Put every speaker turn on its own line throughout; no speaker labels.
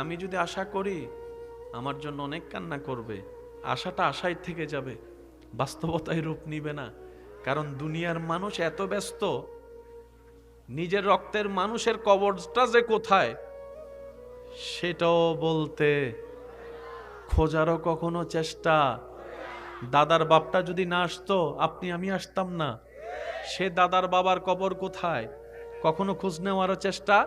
আমি যদি আশা করি আমার জন্য অনেক কান্না করবে, আশাটা আশাই থেকে যাবে, বাস্তবতায় রূপ নিবে না। কারণ দুনিয়ার মানুষ এত ব্যস্ত, নিজের রক্তের মানুষের কবরটা যে কোথায় সেটাও বলতে, খোঁজারও কখনো চেষ্টা। দাদার বাপটা যদি না আসতো আমি আসতাম না, সে দাদার বাবার কবর কোথায় কখনো খোঁজ নেওয়ারও চেষ্টা।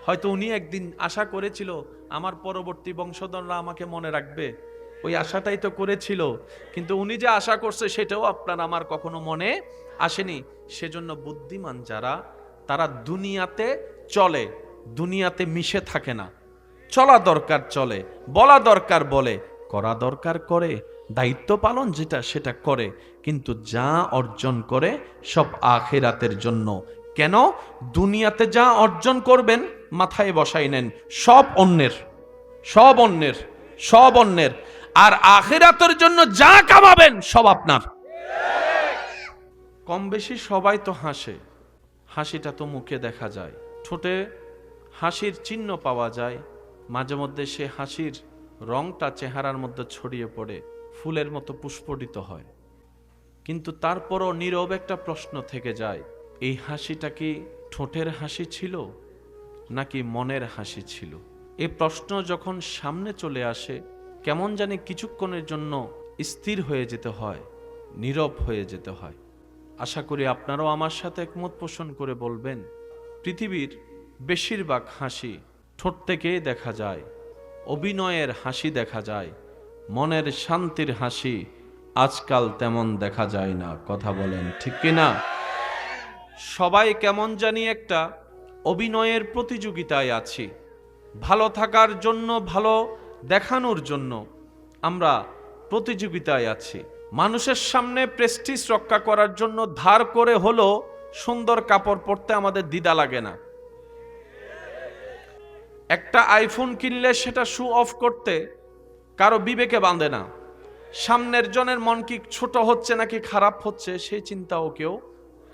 হয়তো উনি একদিন আশা করেছিল আমার পরবর্তী বংশধররা আমাকে মনে রাখবে, ওই আশাটাই তো করেছিল, কিন্তু উনি যে আশা করছে সেটাও আপনার আমার কখনো মনে আসেনি। সেজন্য বুদ্ধিমান যারা, তারা দুনিয়াতে চলে, দুনিয়াতে মিশে থাকে না। চলা দরকার চলে, বলা দরকার বলে, করা দরকার করে, দায়িত্ব পালন যেটা সেটা করে, কিন্তু যা অর্জন করে সব আখিরাতের জন্য। কেন? দুনিয়াতে যা অর্জন করবেন মাথায় বসাই নেন, সব অন্যের, সব অন্যের, সব অন্যের। আর আখিরাতের জন্য যা কামাবেন সব আপনার। কম বেশি সবাই তো হাসে, হাসিটা তো মুখে দেখা যায়, ঠোঁটে হাসির চিহ্ন পাওয়া যায়, মাঝে মধ্যে সে হাসির রংটা চেহারার মধ্যে ছড়িয়ে পড়ে, ফুলের মতো পুষ্পটিত হয়। কিন্তু তারপরও নীরব একটা প্রশ্ন থেকে যায়, এই হাসিটা কি ঠোঁটের হাসি ছিল নাকি মনের হাসি ছিল? এই প্রশ্ন যখন সামনে চলে আসে, কেমন জানি কিছুক্ষণের জন্য স্থির হয়ে যেতে হয়, নীরব হয়ে যেতে হয়। আশা করি আপনারাও আমার সাথে একমত পোষণ করে বলবেন, পৃথিবীর বেশিরভাগ হাসি ঠোঁট থেকেই দেখা যায়, অভিনয়ের হাসি দেখা যায়, মনের শান্তির হাসি আজকাল তেমন দেখা যায় না। কথা বলেন ঠিক কিনা? সবাই কেমন জানি একটা অভিনয়ের প্রতিযোগিতায় আছি, ভালো থাকার জন্য, ভালো দেখানোর জন্য আমরা প্রতিযোগিতায় আছি। মানুষের সামনে প্রেস্টিজ রক্ষা করার জন্য ধার করে হলো সুন্দর কাপড় পরতে আমাদের দ্বিধা লাগে না। একটা আইফোন কিনলে সেটা শো অফ করতে কারো বিবেকে বাঁধে না। সামনের জনের মন কি ছোট হচ্ছে নাকি খারাপ হচ্ছে সেই চিন্তাও কেউ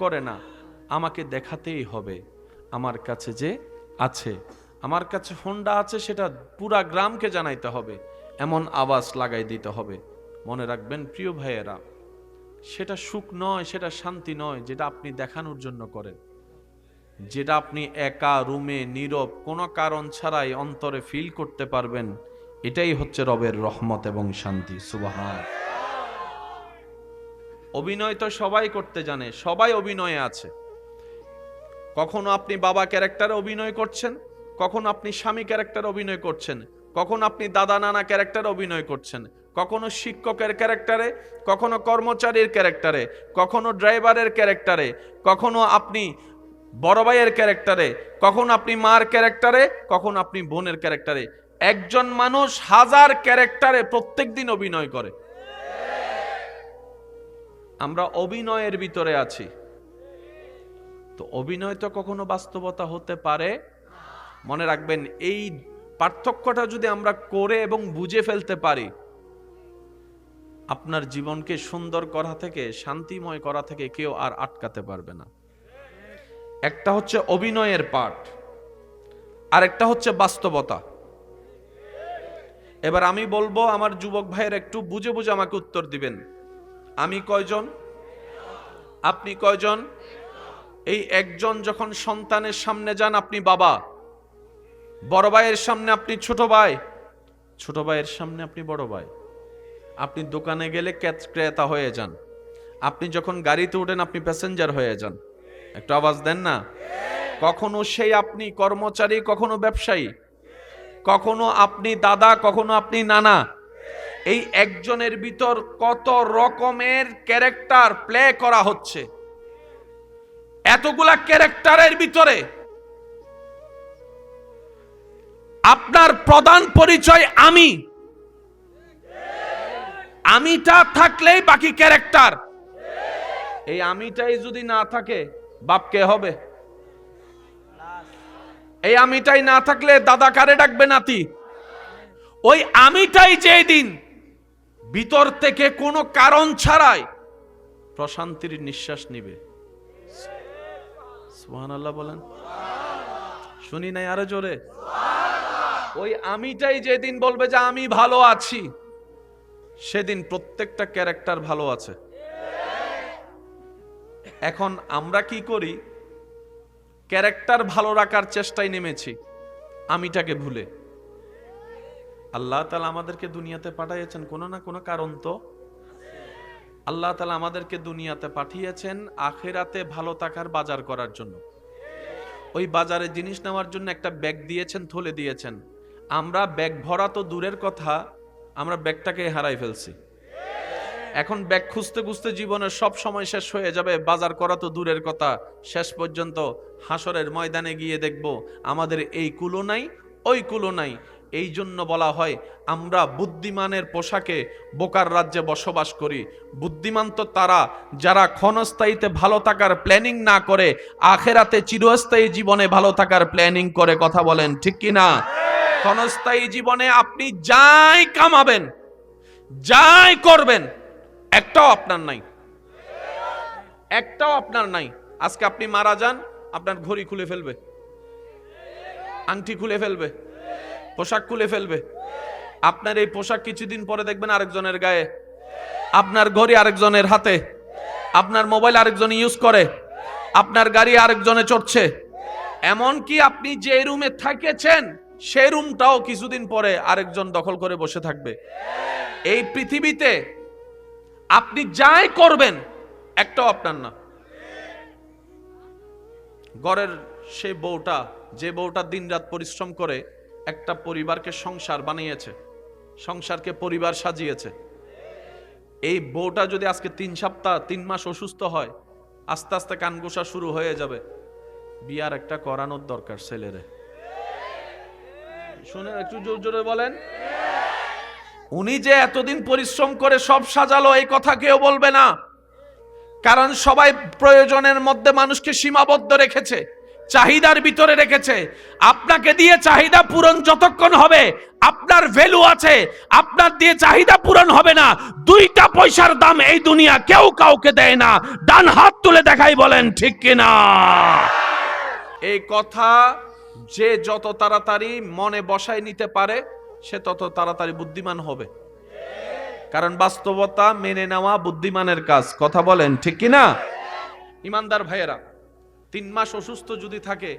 করে না। আমাকে দেখাতেই হবে আমার কাছে যে আছে, আমার কাছে হোন্ডা আছে, সেটা পুরা গ্রামকে জানাইতে হবে, এমন আওয়াজ লাগাই দিতে হবে। মনে রাখবেন প্রিয় ভাইয়েরা, সেটা সুখ নয়, সেটা শান্তি নয় যেটা আপনি দেখানোর জন্য করেন, যেটা আপনি একা রুমে নীরব কোনো কারণ ছাড়াই অন্তরে ফিল করতে পারবেন, এটাই হচ্ছে রবের রহমত এবং শান্তি। সুবহান। অভিনয় তো সবাই করতে জানে, সবাই অভিনয়ে আছে। কখনো আপনি বাবা ক্যারেক্টারে অভিনয় করছেন, কখনো আপনি স্বামী ক্যারেক্টারে অভিনয় করছেন, কখনো আপনি দাদা নানা ক্যারেক্টারে অভিনয় করছেন, কখনো শিক্ষকের ক্যারেক্টারে, কখনো কর্মচারীর ক্যারেক্টারে, কখনো ড্রাইভারের ক্যারেক্টারে, কখনো আপনি বড় ভাইয়ের ক্যারেক্টারে, কখনো আপনি মার ক্যারেক্টারে, কখনো আপনি বোনের ক্যারেক্টারে। একজন মানুষ হাজার ক্যারেক্টারে প্রত্যেকদিন অভিনয় করে। আমরা অভিনয়ের ভিতরে আছি, তো অভিনয় তো কখনো বাস্তবতা হতে পারে। মনে রাখবেন, এই পার্থক্যটা যদি আমরা করে এবং বুঝে ফেলতে পারি, আপনার জীবনকে সুন্দর করা থেকে, শান্তিময় করা থেকে কেউ আর আটকাতে পারবে না। একটা হচ্ছে অভিনয়ের পার্ট, আর একটা হচ্ছে বাস্তবতা। এবার আমি বলবো, আমার যুবক ভাইয়ের একটু বুঝে বুঝে আমাকে উত্তর দিবেন। আমি কয়জন? আপনি কয়জন? এই একজন যখন সন্তানের সামনে যান আপনি বাবা, বড় ভাইয়ের সামনে আপনি ছোট ভাই, ছোট ভাইয়ের সামনে আপনি বড় ভাই, আপনি দোকানে গেলে ক্রেতা হয়ে যান, আপনি যখন গাড়িতে ওঠেন আপনি প্যাসেঞ্জার হয়ে যান। একটু আওয়াজ দেন না। কখনো সেই আপনি কর্মচারী, কখনো ব্যবসায়ী, কখনো আপনি দাদা, কখনো আপনি নানা। এই একজনের ভিতর কত রকমের ক্যারেক্টার প্লে করা হচ্ছে। এতগুলা ক্যারেক্টারের ভিতরে আপনার প্রধান পরিচয় আমিটা থাকলেই বাকি ক্যারেক্টার। এই আমিটাই যদি না থাকে বাপ কে হবে? এই আমিটাই না থাকলে দাদা কারে ডাকবে নাতি? ওই আমিটাই যেদিন ভিতর থেকে কোনো কারণ ছাড়াই প্রশান্তির নিঃশ্বাস নিবে, সুবহানাল্লাহ বলেন, শুনি নাই আরো জোরে। ওই আমিটাই যেদিন বলবে যে আমি ভালো আছি, সেদিন প্রত্যেকটা ক্যারেক্টার ভালো আছে। এখন আমরা কি করি? ক্যারেক্টার ভালো রাখার চেষ্টায় নেমেছি, আমিটাকে ভুলে। আল্লাহ তাআলা আমাদেরকে দুনিয়াতে পাঠিয়েছেন কোনো না কোনো কারণ তো। আল্লাহ তাআলা আমাদেরকে দুনিয়াতে পাঠিয়েছেন আখিরাতে ভালো থাকার বাজার করার জন্য। ওই বাজারে জিনিস নেওয়ার জন্য একটা ব্যাগ দিয়েছেন, থলে দিয়েছেন। আমরা ব্যাগ ভরা তো দূরের কথা, আমরা ব্যাগটাকে হারাই ফেলছি। এখন ব্যাগ খুঁজতে খুঁজতে জীবনের সব সময় শেষ হয়ে যাবে, বাজার করা তো দূরের কথা, শেষ পর্যন্ত হাসরের ময়দানে গিয়ে দেখব আমাদের এই কুলো নাই, ওই কুলো নাই। এই জন্য বলা হয় আমরা বুদ্ধিমানের পোশাকে বোকার রাজ্যে বসবাস করি। বুদ্ধিমান তো তারা যারা ক্ষণস্থায়ীতে ভালো থাকার প্ল্যানিং না করে আখেরাতে চিরস্থায়ী জীবনে ভালো থাকার প্ল্যানিং করে। কথা বলেন ঠিক কি না? ক্ষণস্থায়ী জীবনে আপনি যাই কামাবেন, যাই করবেন, একটাও আপনার নাই, একটাও আপনার নাই। আজকে আপনি মারা যান, আপনার ঘড়ি খুলে ফেলবে, আংটি খুলে ফেলবে, পোশাক খুলে ফেলবে। আপনার এই পোশাক কিছুদিন পরে দেখবেন আরেকজনের গায়ে, আপনার ঘড়ি আরেকজনের হাতে, আপনার মোবাইল আরেকজন ইউজ করে, আপনার গাড়ি আরেকজনে চড়ছে। এমনকি আপনি যে রুমে থাকেছেন সেই রুমটাও কিছুদিন পরে আরেকজন দখল করে বসে থাকবে। এই পৃথিবীতে আপনি যাই করবেন একটাও আপনার না। ঘরের সেই বউটা, যে বউটা দিনরাত পরিশ্রম করে একটা পরিবারকে সংসার বানিয়েছে, সংসারকে পরিবার সাজিয়েছে, এই বউটা যদি আজকে 3 সপ্তাহ 3 মাস অসুস্থ হয়, আস্তে আস্তে কানঘোষা শুরু হয়ে যাবে। বিয়ার একটা করানোর দরকার ছেলেরে। শুনে একটু জোর জোরে বলেন। উনি যে এতদিন পরিশ্রম করে সব সাজালো, এই কথা কেউ বলবে না, কারণ সবাই প্রয়োজনের মধ্যে মানুষকে সীমাবদ্ধ রেখেছে, চাহিদার ভিতরে রেখেছে। আপনাকে দিয়ে চাহিদা পূরণ যতক্ষণ হবে আপনার ভ্যালু আছে, আপনার দিয়ে চাহিদা পূরণ হবে না। 2টা পয়সার দাম এই দুনিয়া কেউ কাউকে দেয় না। ডান হাত তুলে দেখাই বলেন ঠিক কিনা? এই কথা যে যত তাড়াতাড়ি মনে বসায় নিতে পারে সে তত তাড়াতাড়ি বুদ্ধিমান হবে, কারণ বাস্তবতা মেনে নেওয়া বুদ্ধিমানের কাজ। কথা বলেন ঠিক কিনা? ইমানদার ভাইয়েরা, 3 মাস অসুস্থ যদি থাকে,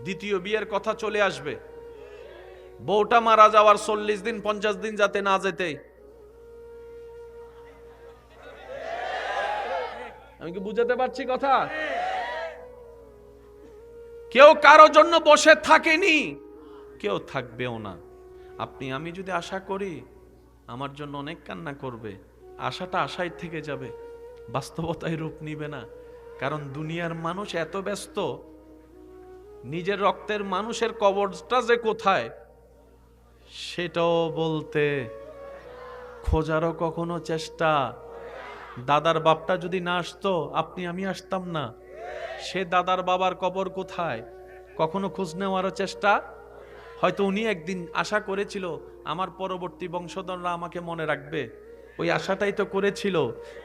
দ্বিতীয় বিয়ের কথা চলে আসবে। বউটা মারা যাওয়ার 40 দিন 50 দিন যাতে না যেতে। আমি কি বুঝাতে পারছি কথা? কেউ কারো জন্য বসে থাকেনি, কেউ থাকবেও না। আপনি আমি যদি আশা করি আমার জন্য অনেক কান্না করবে, আশাটা আশাই থেকে যাবে, বাস্তবতায় রূপ নিবে না। কারণ দুনিয়ার মানুষ এত ব্যস্ত, নিজের রক্তের মানুষের কবরটা যে কোথায় সেটাও বলতে, খোঁজারও কখনো চেষ্টা। দাদার বাপটা যদি না আসতো আপনি আমি আসতাম না। সে দাদার বাবার কবর কোথায় কখনো খোঁজ নেওয়ারও চেষ্টা। হয়তো উনি একদিন আশা করেছিল আমার পরবর্তী বংশধররা আমাকে মনে রাখবে, ওই আশাটাই তো করেছিল,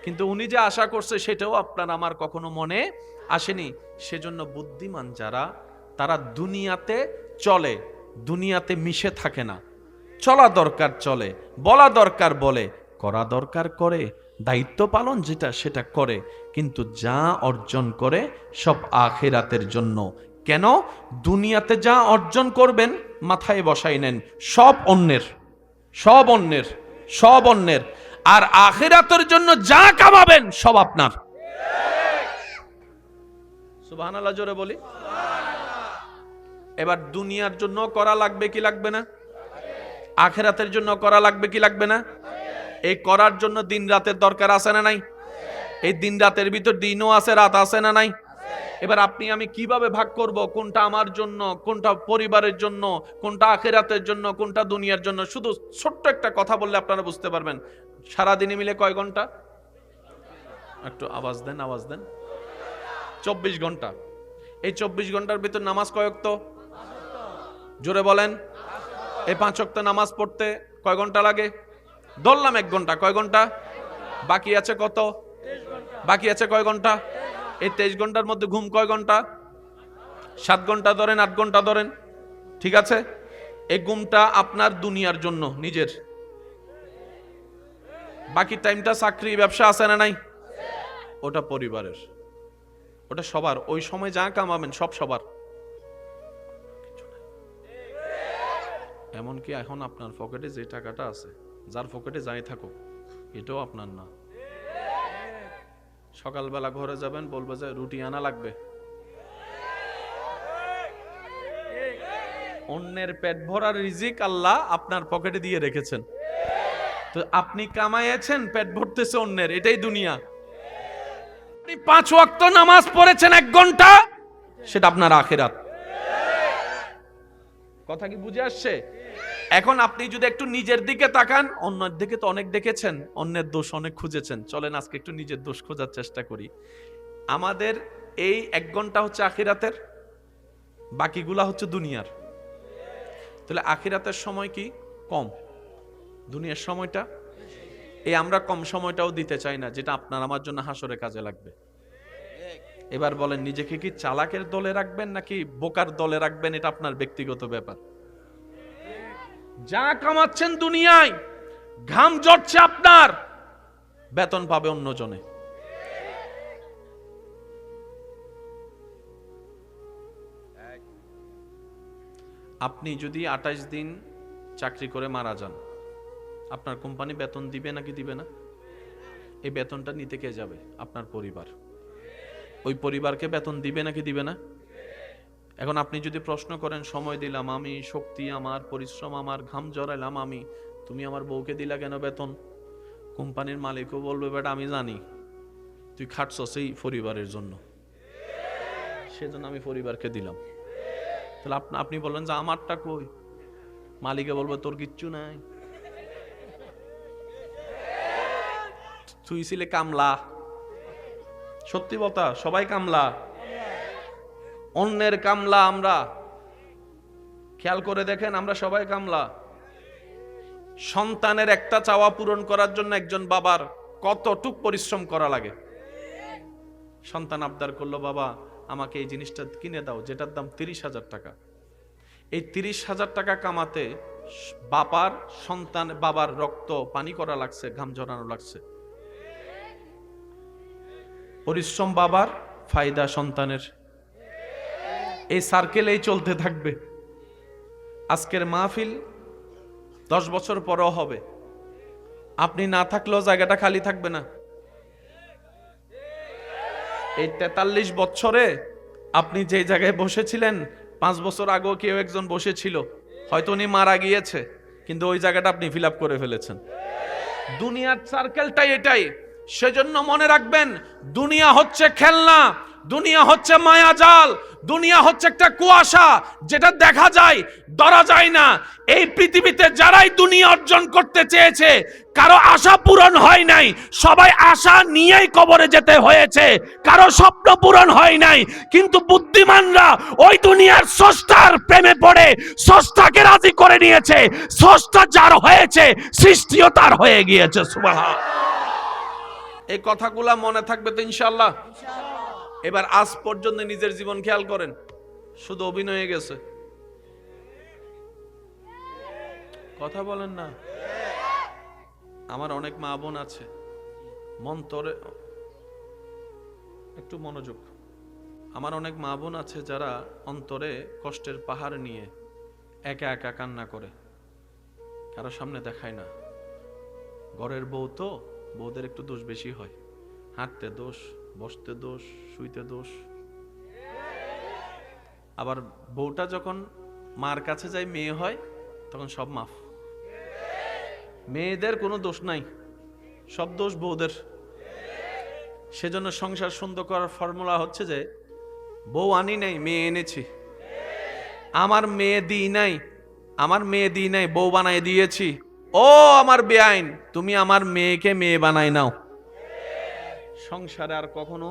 কিন্তু উনি যে আশা করছে সেটাও আপনার আমার কখনো মনে আসেনি। সেজন্য বুদ্ধিমান যারা, তারা দুনিয়াতে চলে, দুনিয়াতে মিশে থাকে না। চলা দরকার চলে, বলা দরকার বলে, করা দরকার করে, দায়িত্ব পালন যেটা সেটা করে, কিন্তু যা অর্জন করে সব আখিরাতের জন্য। কেন? দুনিয়াতে যা অর্জন করবেন মাথায় বসাই নেন, সব অন্যের, সব অন্যের, সব অন্যের। আর আখিরাতের জন্য যা কামাবেন সব আপনার। সুবহানাল্লাহ জোরে বলি। এবার দুনিয়ার জন্য করা লাগবে কি লাগবে না? আখিরাতের জন্য করা লাগবে কি লাগবে না? এই করার জন্য দিন রাতের দরকার আছে না নাই? এই দিন রাতের ভিতর দিনও আছে, রাত আছে না নাই? এবার আপনি আমি কিভাবে ভাগ করব কোনটা আমার জন্য, কোনটা পরিবারের জন্য, কোনটা আখিরাতের জন্য, কোনটা দুনিয়ার জন্য? শুধু ছোট্ট একটা কথা বললে আপনারা বুঝতে পারবেন। সারা দিনে মিলে কয় ঘন্টা? একটু আওয়াজ দেন, আওয়াজ দেন। 24 ঘন্টা। এই 24 ঘন্টার ভিতর নামাজ কয় ওয়াক্ত? জোরে বলেন। এই 5 ওয়াক্ত নামাজ পড়তে কয় ঘন্টা লাগে? ধরলাম 1 ঘন্টা। কয় ঘন্টা বাকি আছে? কত বাকি আছে? কয় ঘন্টা? এই 23 ঘন্টার মধ্যে ঘুম কয় ঘন্টা? 7 ঘন্টা ধরেন, 8 ঘন্টা ধরেন, ঠিক আছে? এই ঘুমটা আপনার দুনিয়ার জন্য নিজের, বাকি টাইমটা চাকরি ব্যবসা আছে না নাই, ওটা পরিবারের, ওটা সবার। ওই সময় যা কামাবেন সব সবার। এমনকি এখন আপনার পকেটে যে টাকাটা আছে, যার পকেটে যাই থাকুক, এটাও আপনার না। সকালবেলা ঘরে যাবেন, বলবে যে রুটি আনা লাগবে, অন্যের পেট ভরার রিজিক আল্লাহ আপনার পকেটে দিয়ে রেখেছেন। তো আপনি কামাইয়েছেন, পেট ভরতেছে অন্যের, এটাই দুনিয়া। আপনি 5 ওয়াক্ত নামাজ পড়েছেন 1 ঘন্টা, সেটা আপনার আখিরাত। কথা কি বুঝে আসছে? এখন আপনি যদি একটু নিজের দিকে তাকান, অন্যের দিকে তো অনেক দেখেছেন, অন্যের দোষ অনেক খুঁজেছেন, চলেন আজকে একটু নিজের দোষ খোঁজার চেষ্টা করি। আমাদের এই 1 ঘন্টা হচ্ছে আখিরাতের, বাকিগুলা হচ্ছে দুনিয়ার। তাহলে আখিরাতের সময় কি কম, দুনিয়ার সময়টা এই আমরা কম সময়টাও দিতে চাই না, যেটা আপনার আমার জন্য হাসরে কাজে লাগবে। এবার বলেন, নিজেকে কি চালাকের দলে রাখবেন নাকি বোকার দলে রাখবেন? এটা আপনার ব্যক্তিগত ব্যাপার। যা কামাচ্ছেন দুনিয়ায়, ঘাম ঝরছে আপনার, বেতন পাবে অন্যজনে। আপনি যদি 28 দিন চাকরি করে মারা যান, আপনার কোম্পানি বেতন দিবে নাকি দিবে না? এই বেতনটা নিতে কে যাবে? আপনার পরিবার। ওই পরিবারকে বেতন দিবে নাকি দিবে না? এখন আপনি যদি প্রশ্ন করেন, সময় দিলাম আমি, শক্তি আমার, পরিশ্রম আমার, ঘাম জড়াইলাম আমি, তুমি আমার বউকে দিলা কেন বেতন? কোম্পানির মালিকও বলবে, বেটা আমি জানি তুই খাটছস এই পরিবারের জন্য, সেজন্য আমি পরিবারকে দিলাম। তাহলে আপনি বললেন যে আমারটা কই? মালিকে বলবে তোর কিচ্ছু নাই, তুই ছিলে কামলা। সত্যি কথা, সবাই কামলা, অন্যের কামলা আমরা। খেয়াল করে দেখেন, আমরা সবাই কামলা। সন্তানের একটা চাওয়া পূরণ করার জন্য একজন বাবার কতটুক পরিশ্রম করা লাগে। সন্তান আবদার করলো, বাবা আমাকে এই জিনিসটা কিনে দাও, যেটার দাম 30,000 টাকা। এই 30,000 টাকা কামাতে বাবার রক্ত পানি করা লাগছে, ঘাম ঝরানো লাগছে। পরিশ্রম বাবার, ফায়দা সন্তানের। এই সার্কেলেই চলতে থাকবে। আজকের মাহফিল 10 বছর পরেও হবে, আপনি না থাকলেও জায়গাটা খালি থাকবে না। এই 43 বছরে আপনি যে জায়গায় বসেছিলেন, 5 বছর আগেও কেউ একজন বসেছিল, হয়তো উনি মারা গিয়েছে, কিন্তু ওই জায়গাটা আপনি ফিল আপ করে ফেলেছেন। দুনিয়ার সার্কেলটাই এটাই। সেজন্য মনে রাখবেন, দুনিয়া হচ্ছে খেলনা, দুনিয়া হচ্ছে মায়াজাল, দুনিয়া হচ্ছে একটা কুয়াশা, যেটা দেখা যায় ধরা যায় না। এই পৃথিবীতে যারাই দুনিয়া অর্জন করতে চেয়েছে, কারো আশা পূরণ হয় নাই, সবাই আশা নিয়েই কবরে যেতে হয়েছে, কারো স্বপ্ন পূরণ হয় নাই। কিন্তু বুদ্ধিমানরা ওই দুনিয়ার স্রষ্টার প্রেমে পড়ে স্রষ্টাকে রাজি করে নিয়েছে। স্রষ্টা যার হয়েছে, সৃষ্টিও তার হয়ে গিয়েছে। সুবহানাল্লাহ। এই কথাগুলা মনে থাকবে তো ইনশাআল্লাহ? এবার আজ পর্যন্ত নিজের জীবন খেয়াল করেন, শুধু অভিনয়ে গেছে। কথা বলেন না। আমার অনেক মা বোন আছে, মন্তরে একটু মনোযোগ। আমার অনেক মা বোন আছে যারা অন্তরে কষ্টের পাহাড় নিয়ে একা একা কান্না করে, কারো সামনে দেখায় না। ঘরের বউ তো, বউদের একটু দোষ বেশি হয়, হাঁটতে দোষ, বসতে দোষ, শুইতে দোষ। আবার বউটা যখন মার কাছে যায়, মেয়ে হয়, তখন সব মাফ। মেয়েদের কোনো দোষ নাই, সব দোষ বউদের। সেজন্য সংসার সুন্দর করার ফর্মুলা হচ্ছে যে, বউ আনি নাই, মেয়ে এনেছি। আমার মেয়ে দিই নাই, বউ বানাই দিয়েছি। ও আমার বেআইন, তুমি আমার মেয়েকে মেয়ে বানাই নাও। সংসারে আর কখনো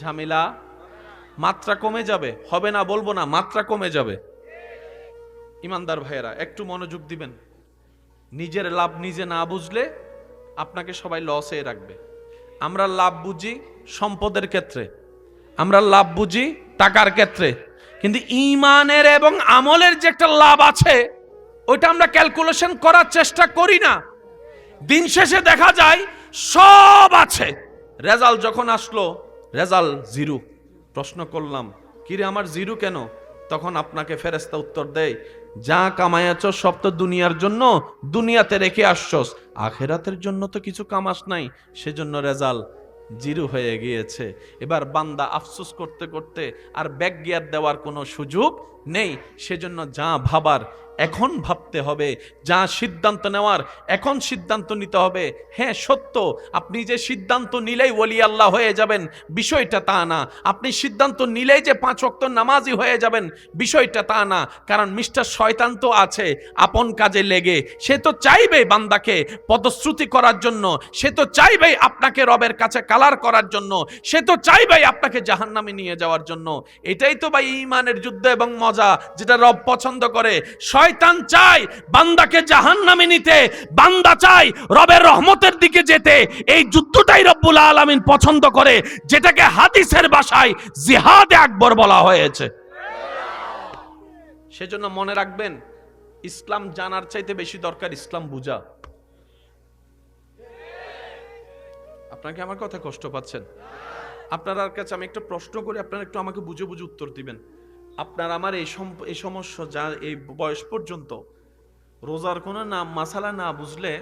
ঝামেলা, মাত্রা কমে যাবে। হবে না বলবো না, মাত্রা কমে যাবে। ইমানদার ভাইয়েরা একটু মনোযোগ দিবেন। নিজের লাভ নিজে না বুঝলে আপনাকে সবাই লসে রাখবে। আমরা লাভ বুঝি সম্পদের ক্ষেত্রে, আমরা লাভ বুঝি টাকার ক্ষেত্রে, কিন্তু ঈমানের এবং আমলের যে একটা লাভ আছে, ওইটা আমরা ক্যালকুলেশন করার চেষ্টা করি না। দিন শেষে দেখা যায় সব আছে, রেজাল্ট যখন আসলো রেজাল্ট জিরো। প্রশ্ন করলাম, কিরে আমার জিরো কেন? তখন আপনাকে ফেরেশতা উত্তর দেয়, যা কামাইয়াছ সব তো দুনিয়ার জন্য, দুনিয়াতে রেখে আসছস, আখেরাতের জন্য তো কিছু কামাস নাই, সেজন্য রেজাল্ট জিরো হয়ে গিয়েছে। এবার বান্দা আফসোস করতে করতে আর ব্যাক গিয়ার দেওয়ার কোনো সুযোগ নেই। সেজন্য যা ভাবার এখন ভাবতে হবে, যা সিদ্ধান্ত নেওয়ার এখন সিদ্ধান্ত নিতে হবে। হ্যাঁ সত্য, আপনি যে সিদ্ধান্ত নিলেই ওলি আল্লাহ হয়ে যাবেন বিষয়টা তা না। আপনি সিদ্ধান্ত নিলেই যে 5 ওয়াক্ত নামাজি হয়ে যাবেন বিষয়টা তা না। কারণ মিস্টার শয়তান তো আছে আপন কাজে লেগে, সে তো চাইবে বান্দাকে পদশ্রুতি করার জন্য, সে তো চাইবে আপনাকে রবের কাছে কালার করার জন্য, সে তো চাইবে আপনাকে জাহান্নামে নিয়ে যাওয়ার জন্য। এটাই তো ভাই ঈমানের যুদ্ধ এবং মজা, যেটা রব পছন্দ করে। শয়তান চায় বান্দাকে জাহান্নামে নিতে, বান্দা চায় রবের রহমতের দিকে যেতে। এই যুদ্ধটাই রব্বুল আলামিন পছন্দ করে, যেটাকে হাদিসের ভাষায় জিহাদে আকবর বলা হয়েছে। সেজন্য মনে রাখবেন, ইসলাম জানার চাইতে বেশি দরকার ইসলাম বুঝা। আপনাকে আমার কথা কষ্ট পাচ্ছেন? আপনার কাছে আমি একটা প্রশ্ন করি, আপনারা একটু আমাকে বুঝে বুঝে উত্তর দিবেন। আপনার আমার এই সমস্যা, যা এই বয়স পর্যন্ত রোজার কোনো নাম মাসালা না বুঝলে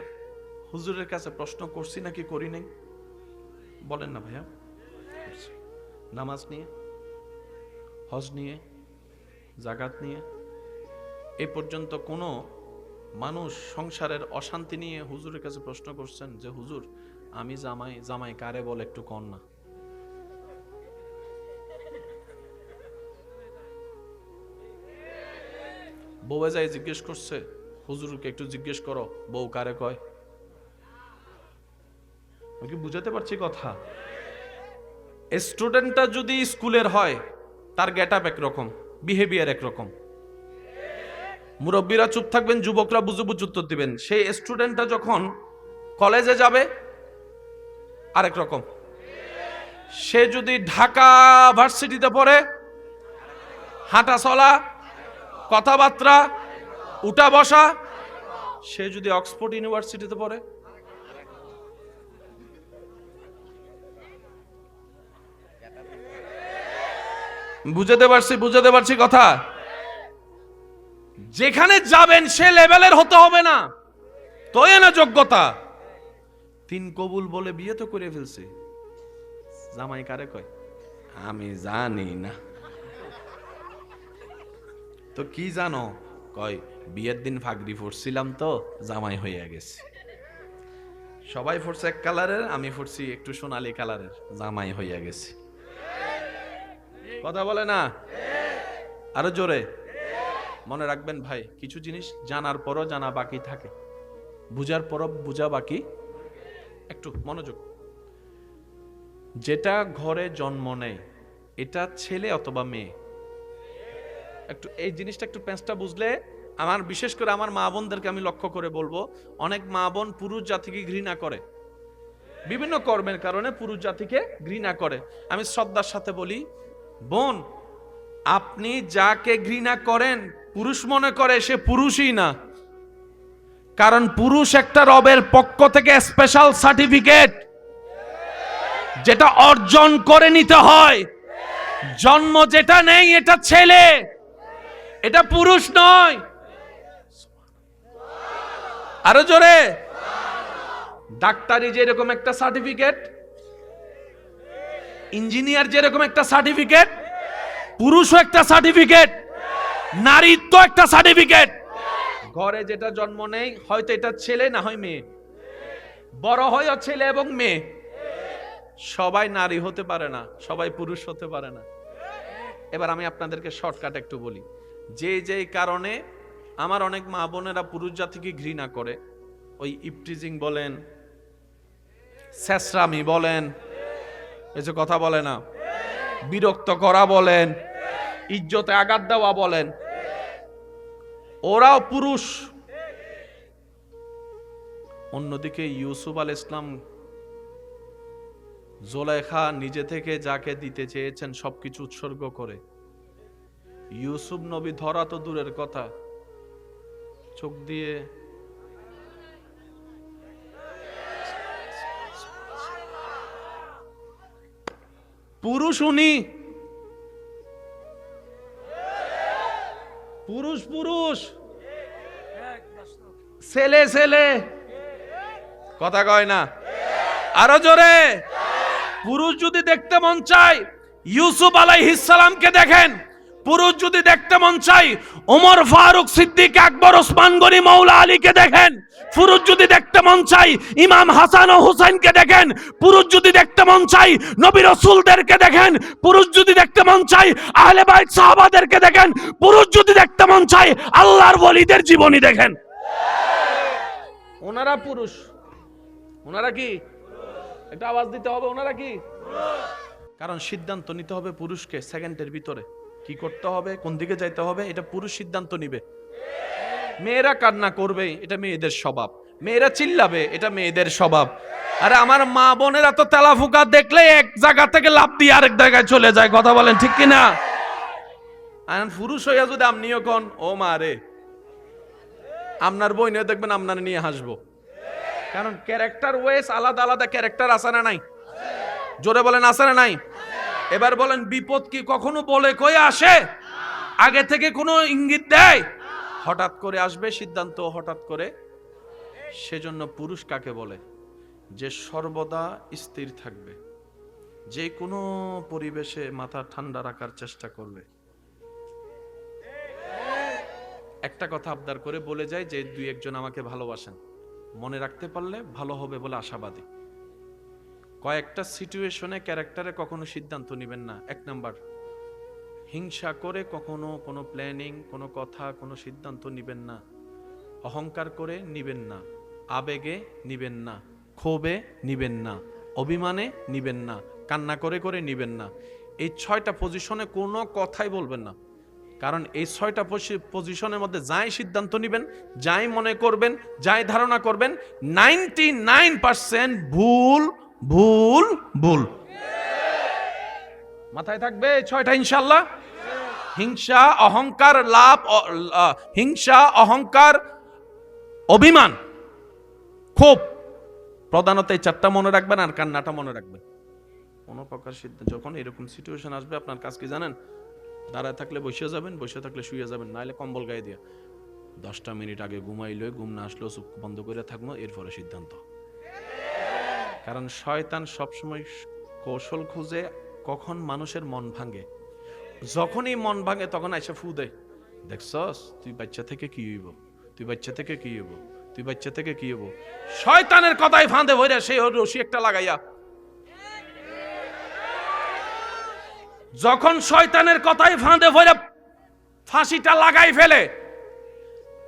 হুজুরের কাছে প্রশ্ন করছি নাকি করি নাই? বলেন না ভাইয়া। নামাজ নিয়ে, হজ নিয়ে, জাকাত নিয়ে, এই পর্যন্ত কোনো মানুষ সংসারের অশান্তি নিয়ে হুজুরের কাছে প্রশ্ন করছেন যে হুজুর আমি জামাই কারে বলে একটু কন না? বউয়ে যাই জিজ্ঞেস করছে হুজুরকে একটু জিজ্ঞেস করো বউ কারে কয়? আমি কি বুঝাতে পারছি কথা? স্টুডেন্টটা যদি স্কুলের হয় তার গেটআপ একরকম, বিহেভিয়ার একরকম। মুরব্বীরা চুপ থাকবেন, যুবকরা বুঝে বুঝে উত্তর দিবেন। সেই স্টুডেন্টটা যখন কলেজে যাবে আরেক রকম। সে যদি ঢাকা ভার্সিটিতে পড়ে, হাঁটা চলা, কথাবার্তা, উঠা বসা। সে যদি অক্সফোর্ড ইউনিভার্সিটিতে পড়ে, বুঝাতে পারছি কথা? যেখানে যাবেন সে লেভেলের হতে হবে না, তোই না যোগ্যতা। 3 কবুল বলে বিয়ে তো করে ফেলছে, জামাই কারে কয়? আমি জানি না। তো কি জানো? কয় বিয়ের দিন ফাগরি পড়ছিলাম তো জামাই হইয়া গেছে। সবাই পড়ছে এক কালারের, আমি পড়ছি একটু সোনালী কালারের, জামাই হইয়া গেছে। কথা বলে না? আরো জোরে। মনে রাখবেন ভাই, কিছু জিনিস জানার পরও জানা বাকি থাকে, বুঝার পরও বুঝা বাকি। একটু মনোযোগ। যেটা ঘরে জন্ম নেয় এটা ছেলে অথবা মেয়ে, একটু এই জিনিসটা একটু পেঁচটা বুঝলে, আমার বিশেষ করে আমার মা বোনদেরকে আমি লক্ষ্য করে বলবো, অনেক মা বোন পুরুষ জাতিকে ঘৃণা করে, বিভিন্ন কর্মের কারণে পুরুষ জাতিকে ঘৃণা করে। আমি শ্রদ্ধার সাথে বলি, বোন আপনি যাকে ঘৃণা করেন পুরুষ মনে করে সে পুরুষই না। কারণ পুরুষ একটা রবের পক্ষ থেকে স্পেশাল সার্টিফিকেট, যেটা অর্জন করে নিতে হয়। জন্ম যেটা নেই এটা ছেলে, এটা পুরুষ নয়। আরো জোরে। ডাক্তারি যেরকম একটা সার্টিফিকেট, ইঞ্জিনিয়ার যেরকম একটা সার্টিফিকেট, পুরুষও একটা সার্টিফিকেট, নারীত্ব একটা সার্টিফিকেট। ঘরে যেটা জন্ম নেই হয়তো এটা ছেলে না হয় মেয়ে, বড় হয় ছেলে এবং মেয়ে। সবাই নারী হতে পারে না, সবাই পুরুষ হতে পারে না। এবার আমি আপনাদেরকে শর্টকাট একটু বলি, যে কারণে আমার অনেক মা বোনেরা পুরুষ জাতিকে ঘৃণা করে, ওই ইপটিজিং বলেন, ছেঁচড়ামি বলেন, এই যে কথা বলে না, বিরক্ত করা বলেন, ইজ্জতে আঘাত দেওয়া বলেন, ওরাও পুরুষ। অন্যদিকে ইউসুফ আলাইহিস সালাম, জুলাইখা নিজে থেকে যাকে দিতে চেয়েছেন সবকিছু উৎসর্গ করে। ইউসুফ নবী ধরা তো দূরের কথা, চোখ দিয়ে পুরুষ, উনি পুরুষ পুরুষ, ছেলে ছেলে, কথা কয় না, আরো জোরে। পুরুষ যদি দেখতে মন চায় ইউসুফ আলাইহিস সালামকে দেখেন, পুরুষ যদি দেখতে মন চায় ওমর ফারুক সিদ্দিক আকবর ওসমান গনি মৌলা আলীকে দেখেন, পুরুষ যদি দেখতে মন চায় ইমাম হাসান ও হুসাইনকে দেখেন, পুরুষ যদি দেখতে মন চায় নবী রাসূলদেরকে দেখেন, পুরুষ যদি দেখতে মন চায় আহলে বাইত সাহাবাদেরকে দেখেন, পুরুষ যদি দেখতে মন চায় আল্লাহর ওলিদের জীবনী দেখেন। ওনারা পুরুষ, ওনারা কি, একটা আওয়াজ দিতে হবে, ওনারা কি? কারণ সিদ্ধান্ত নিতে হবে পুরুষকে সেকেন্ডের ভিতরে কি করতে হবে, কোন দিকে যাইতে হবে, এটা পুরুষ সিদ্ধান্ত নিবে। মেয়েরা কান্না করবে, এটা মেয়েদের স্বভাব, মেয়েরা চিল্লাবে, এটা মেয়েদের স্বভাব। আরে আমার মা বোনেরা তো তেলাফুকা দেখলে এক জায়গা থেকে লাফ দিয়ে আরেক জায়গায় চলে যায়, কথা বলেন ঠিক কিনা? আর পুরুষ হইয়া যদি আপনিও কোন ও মা রে, আপনার বই নিয়ে দেখবেন আপনার নিয়ে হাসবো, কারণ ক্যারেক্টার ওয়েস আলাদা আলাদা ক্যারেক্টার আছে না নাই? জোরে বলেন আছে না নাই? এবার বলেন বিপদ কি কখনো বলে কয়ে আসে? আগে থেকে কোনো ইঙ্গিত দেয়? হঠাৎ করে আসবে সিদ্ধান্ত, হঠাৎ করে। সেজন্য পুরুষ কাকে বলে? যে সর্বদা স্থির থাকবে, যে কোনো পরিবেশে মাথা ঠান্ডা রাখার চেষ্টা করবে। একটা কথা আবদার করে বলে যায় যে দুই একজন আমাকে ভালোবাসেন, মনে রাখতে পারলে ভালো হবে বলে আশাবাদী। কয়েকটা সিচুয়েশনে ক্যারেক্টারে কখনো সিদ্ধান্ত নেবেন না। এক নাম্বার, হিংসা করে কখনো কোনো প্ল্যানিং, কোনো কথা, কোনো সিদ্ধান্ত নেবেন না। অহংকার করে নিবেন না, আবেগে নিবেন না, ক্ষোভে নিবেন না, অভিমানে নিবেন না, কান্না করে করে নিবেন না। এই 6টা পজিশনে কোনো কথাই বলবেন না, কারণ এই 6টা পজিশনের মধ্যে যাই সিদ্ধান্ত নেবেন, যাই মনে করবেন, যাই ধারণা করবেন, 99% ভুল ভুল ভুল। মাথায় থাকবে 6টা ইনশাআল্লাহ। হিংসা, অহংকার, লাভ, হিংসা, অহংকার, অভিমান, ক্ষোভ, প্রধানত এই 4টা মনে রাখবেন, আর কান্নাটা মনে রাখবেন। কোন প্রকার সিদ্ধান্ত যখন এরকম সিচুয়েশন আসবে, আপনার কাজ কি জানেন? দাঁড়ায় থাকলে বসে যাবেন, বসে থাকলে শুয়ে যাবেন, নাহলে কম্বল গায়ে দিয়ে 10টা মিনিট আগে ঘুমাইলে, ঘুম না আসলেও চোখ বন্ধ করে থাকবো, এরপরে সিদ্ধান্ত। কারণ শয়তান সবসময় কৌশল খুঁজে কখন মানুষের মন ভাঙে। যখনই মন ভাঙে তখন আইসা ফু দেয়, দেখছস তুই বাচ্চা থেকে কি হইব, তুই বাচ্চা থেকে কি হইব, তুই বাচ্চা থেকে কি হইব। শয়তানের কথাই ফাঁদে ভরে সেই রশি একটা লাগাইয়া, যখন শয়তানের কথাই ফাঁদে ভরে ফাঁসিটা লাগাই ফেলে,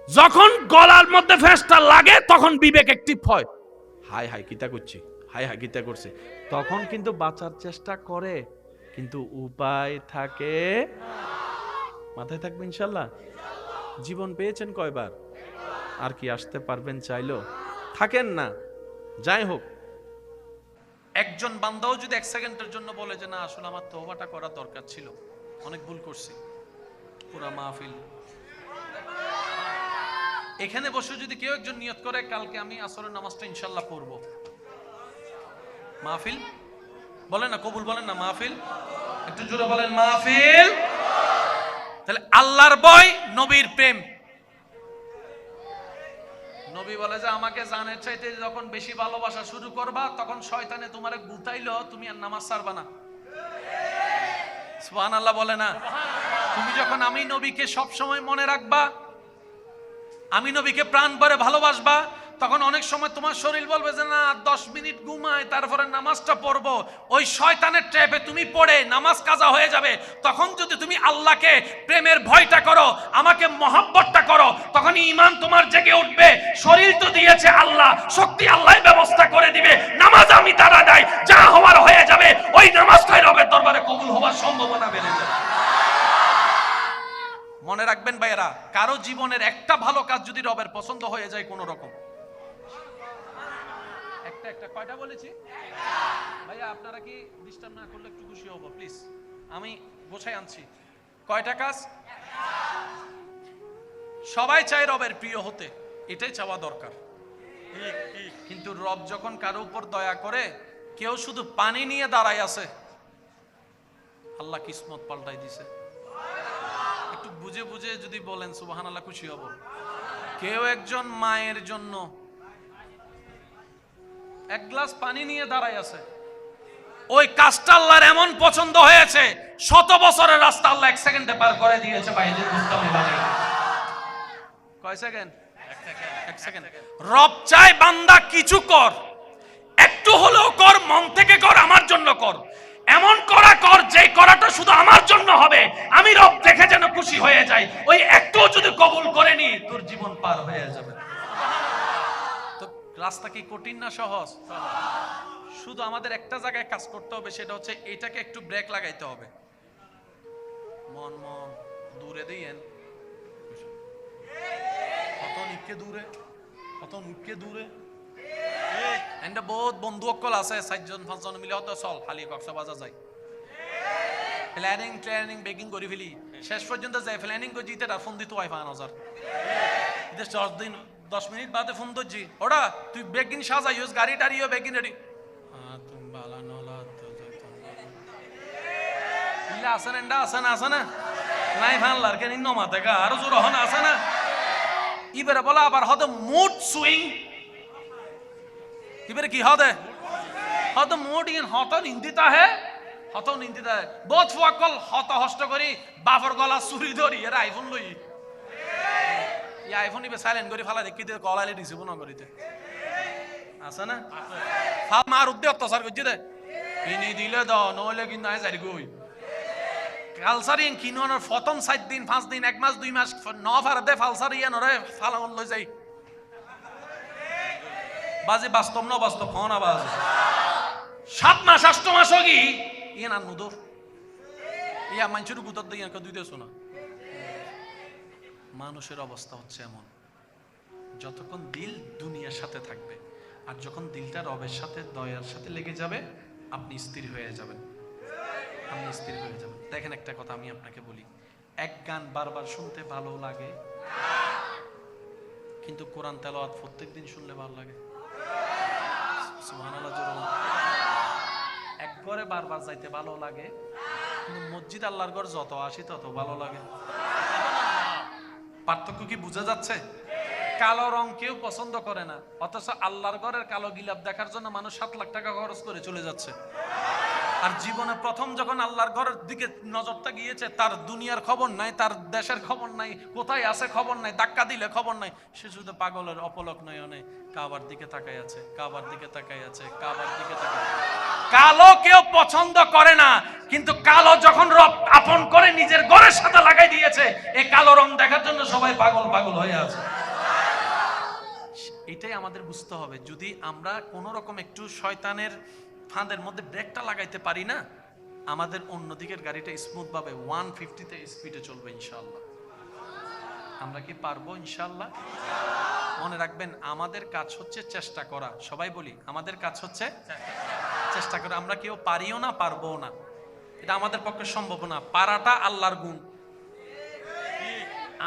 যখন গলার মধ্যে ফেসটা লাগে তখন বিবেক অ্যাক্টিভ হয়, হায় হায় কিতা করছি, হায় হায় কিতা করছে, তখন কিন্তু বাঁচার চেষ্টা করে, কিন্তু উপায় থাকে। মাথায় থাকবে ইনশাল্লাহ। জীবন পেয়েছেন কয়বার? আর কি আসতে পারবেন চাইলো? থাকেন না। যাই হোক, একজন বান্দাও যদি 1 সেকেন্ডের জন্য বলে যে না আসলে আমার তওবাটা করা দরকার ছিল, অনেক ভুল করছি, পুরা মাহফিল এখানে বসে যদি কেউ একজন নিয়ত করে কালকে আমি আসরের নামাজটা ইনশাআল্লাহ পড়ব, মাহফিল বলেন না, কবুল বলেন না, মাহফিল একটু জোরে বলেন, মাহফিল। তাহলে আল্লাহর ভয়, নবীর প্রেম। নবী বলে যে আমাকে জানের চাইতে যখন বেশি ভালোবাসা শুরু করবা, তখন শয়তানে তোমারে গুতাইলো, তুমি আর নামাজ ছাড়বা না। সুবহানাল্লাহ বলে না? তুমি যখন আমি নবীকে সব সময় মনে রাখবা, আমি নবীকে প্রাণ ভরে ভালোবাসবা, তখন অনেক সময় তোমার শরীর বলবে যে না 10 মিনিট ঘুমায় তারপরে নামাজটা পড়বো, ওই শয়তানের ট্র্যাপে তুমি পড়ে নামাজ কাজা হয়ে যাবে। তখন যদি তুমি আল্লাহকে প্রেমের ভয়টা করো, আমাকে মহব্বতটা করো, তখন ঈমান তোমার জেগে উঠবে। শরীর তো দিয়েছে আল্লাহ, শক্তি আল্লাহ ব্যবস্থা করে দিবে, নামাজ আমি তারা দেয়, যা হওয়ার হয়ে যাবে, ওই নামাজটাই রবের দরবারে কবুল হওয়ার সম্ভাবনা বেড়ে যাবে। মনে রাখবেন ভাইয়েরা, কারো জীবনের একটা ভালো কাজ যদি রবের পছন্দ হয়ে যায় কোন রকম, একটা কয়টা বলেছি ভাইয়া, আপনারা কি ডিস্টার্ব না করলে একটু খুশি হব প্লিজ, আমি গোছাই আনছি। কয়টা কাজ? সবাই চায় রবের প্রিয় হতে, এটাই চাওয়া দরকার। কিন্তু রব যখন কারো উপর দয়া করে, কেউ শুধু পানি নিয়ে দাঁড়ায় আছে, আল্লাহ কিসমত পাল্টাই দিছে। একটু বুঝে বুঝে যদি বলেন সুবহানাল্লাহ, খুশি হব। কেউ একজন মায়ের জন্য এক গ্লাস পানি নিয়ে দাঁড়ায় আছে, ওই কাজটা আল্লাহর এমন পছন্দ হয়েছে, 100 বছরের রাস্তা আল্লাহ 1 সেকেন্ডে পার করে দিয়েছে। বাইরে বুঝতামই বাড়ি কয় সেকেন্ড? 1 সেকেন্ড। রব চায় বান্দা কিছু কর, একটু হলেও কর, মন থেকে কর, আমার জন্য কর, এমন করা কর যে করাটা শুধু আমার জন্য হবে, আমি রব দেখে যেন খুশি হয়ে যাই। ওই একটু যদি কবুল করে নি, তোর জীবন পার হয়ে যাবে। তো রাস্তা কি কঠিন না সহজ? শুধু আমাদের একটা জায়গায় কাজ করতে হবে, সেটা হচ্ছে এটাকে একটু ব্রেক লাগাইতে হবে। মন মন দূরে দিয়েন, কত নিকে দূরে, কত নুকে দূরে। এন্ড বহুত বন্ধু অকল আছে, 4জন 5জন মিলে হতো চল খালি কক্সবাজার যাই, প্ল্যানিং বেকিং করে ফেলি, শেষ পর্যন্ত যাই প্ল্যানিং করে জিতে ফোন দিত ওয়াই 5000, 10 মিনিট বাদে ফোন দিচ্ছি, ওরা তুই বেগিন সাজাই গাড়ি টাড়িও বেগিন রেডি। তুমি বালা নলা ইলা আছে না, আছে না নাই ভাঙলার কেন নমাতে গা আরো জোর হন আছে না। ইবারে বলা আবার হতে মুড সুইং, ইবারে কি হতে হতে মুড ইন হত নিন্দিতা হে, হত নিন্দিতা হে বহুত ফুয়াকল হত হষ্ট করি বাফর গলা চুরি ধরি এরা আইফোন লই, ই আইফোন ইবে সাইলেন্ট করে ফালা দেখি কল আইলে রিসিভ না করিতে আছে না। ফাল মার উদ্দে অত্যাচার করছি দে, কিনি দিলে দ নইলে কিন্তু আই যাই গই কালসারিং কিনোর প্রথম 7 দিন 5 দিন 1 মাস 2 মাস ন ফার দে ফালসারিয়া নরে ফালান লই যাই বাজে বাস্তব না বাস্তব হন আবাজ 7 মাস 8 মাস হগি ইয়া না নুদর ইয়া মানুষের গুতর দিয়ে কে দুই দেছো না। মানুষের অবস্থা হচ্ছে এমন, যতক্ষণ দিল দুনিয়ার সাথে থাকবে, আর যখন দিলটা রবের সাথে দয়ার সাথে লেগে যাবে, আপনি স্থির হয়ে যাবেন, আপনি স্থির হয়ে যাবেন। দেখেন একটা কথা আমি আপনাকে বলি, এক গান বারবার শুনতে ভালো লাগে, কিন্তু কোরআন তেলাওয়াত প্রত্যেকদিন শুনলে ভালো লাগে। সুবহানাল্লাহ জোরে। এক ঘরে বারবার যাইতে ভালো লাগে, কিন্তু মসজিদ আল্লাহর ঘর যত আসি তত ভালো লাগে। পার্থক্য কি বোঝা যাচ্ছে? কালো রং কেউ পছন্দ করে না, অথচ আল্লাহর ঘরের কালো গিলাপ দেখার জন্য মানুষ 7 লাখ টাকা খরচ করে চলে যাচ্ছে। আর জীবনে প্রথম যখন আল্লাহর ঘরের দিকে নজরটা গিয়েছে, তার দুনিয়ার খবর নাই, তার দেশের খবর নাই, কোথায় আছে খবর নাই, ধাক্কা দিলে খবর নাই, সে শুধু পাগলের অপলক নয়নে কাবার দিকে তাকায় আছে, কাবার দিকে তাকায় আছে, কাবার দিকে তাকায়। কালো কেউ পছন্দ করে না, কিন্তু কালো যখন রব আপন করে নিজের ঘরের সাথে লাগাই দিয়েছে, এই কালো রং দেখার জন্য সবাই পাগল পাগল হয়ে আছে। এটাই আমাদের বুঝতে হবে। যদি আমরা কোনো রকম একটু শয়তানের ফাঁদের মধ্যে ব্রেকটা লাগাইতে পারি না, আমাদের অন্যদিকের গাড়িটা স্মুথ ভাবে 150-তে স্পিডে চলবে ইনশাআল্লাহ। আমরা কি পারবো ইনশাআল্লাহ? মনে রাখবেন, আমাদের কাজ হচ্ছে চেষ্টা করা। সবাই বলি, আমাদের কাজ হচ্ছে চেষ্টা করা। আমরা কেউ পারিও না, পারবো না, এটা আমাদের পক্ষে সম্ভব না। পারাটা আল্লাহর গুণ।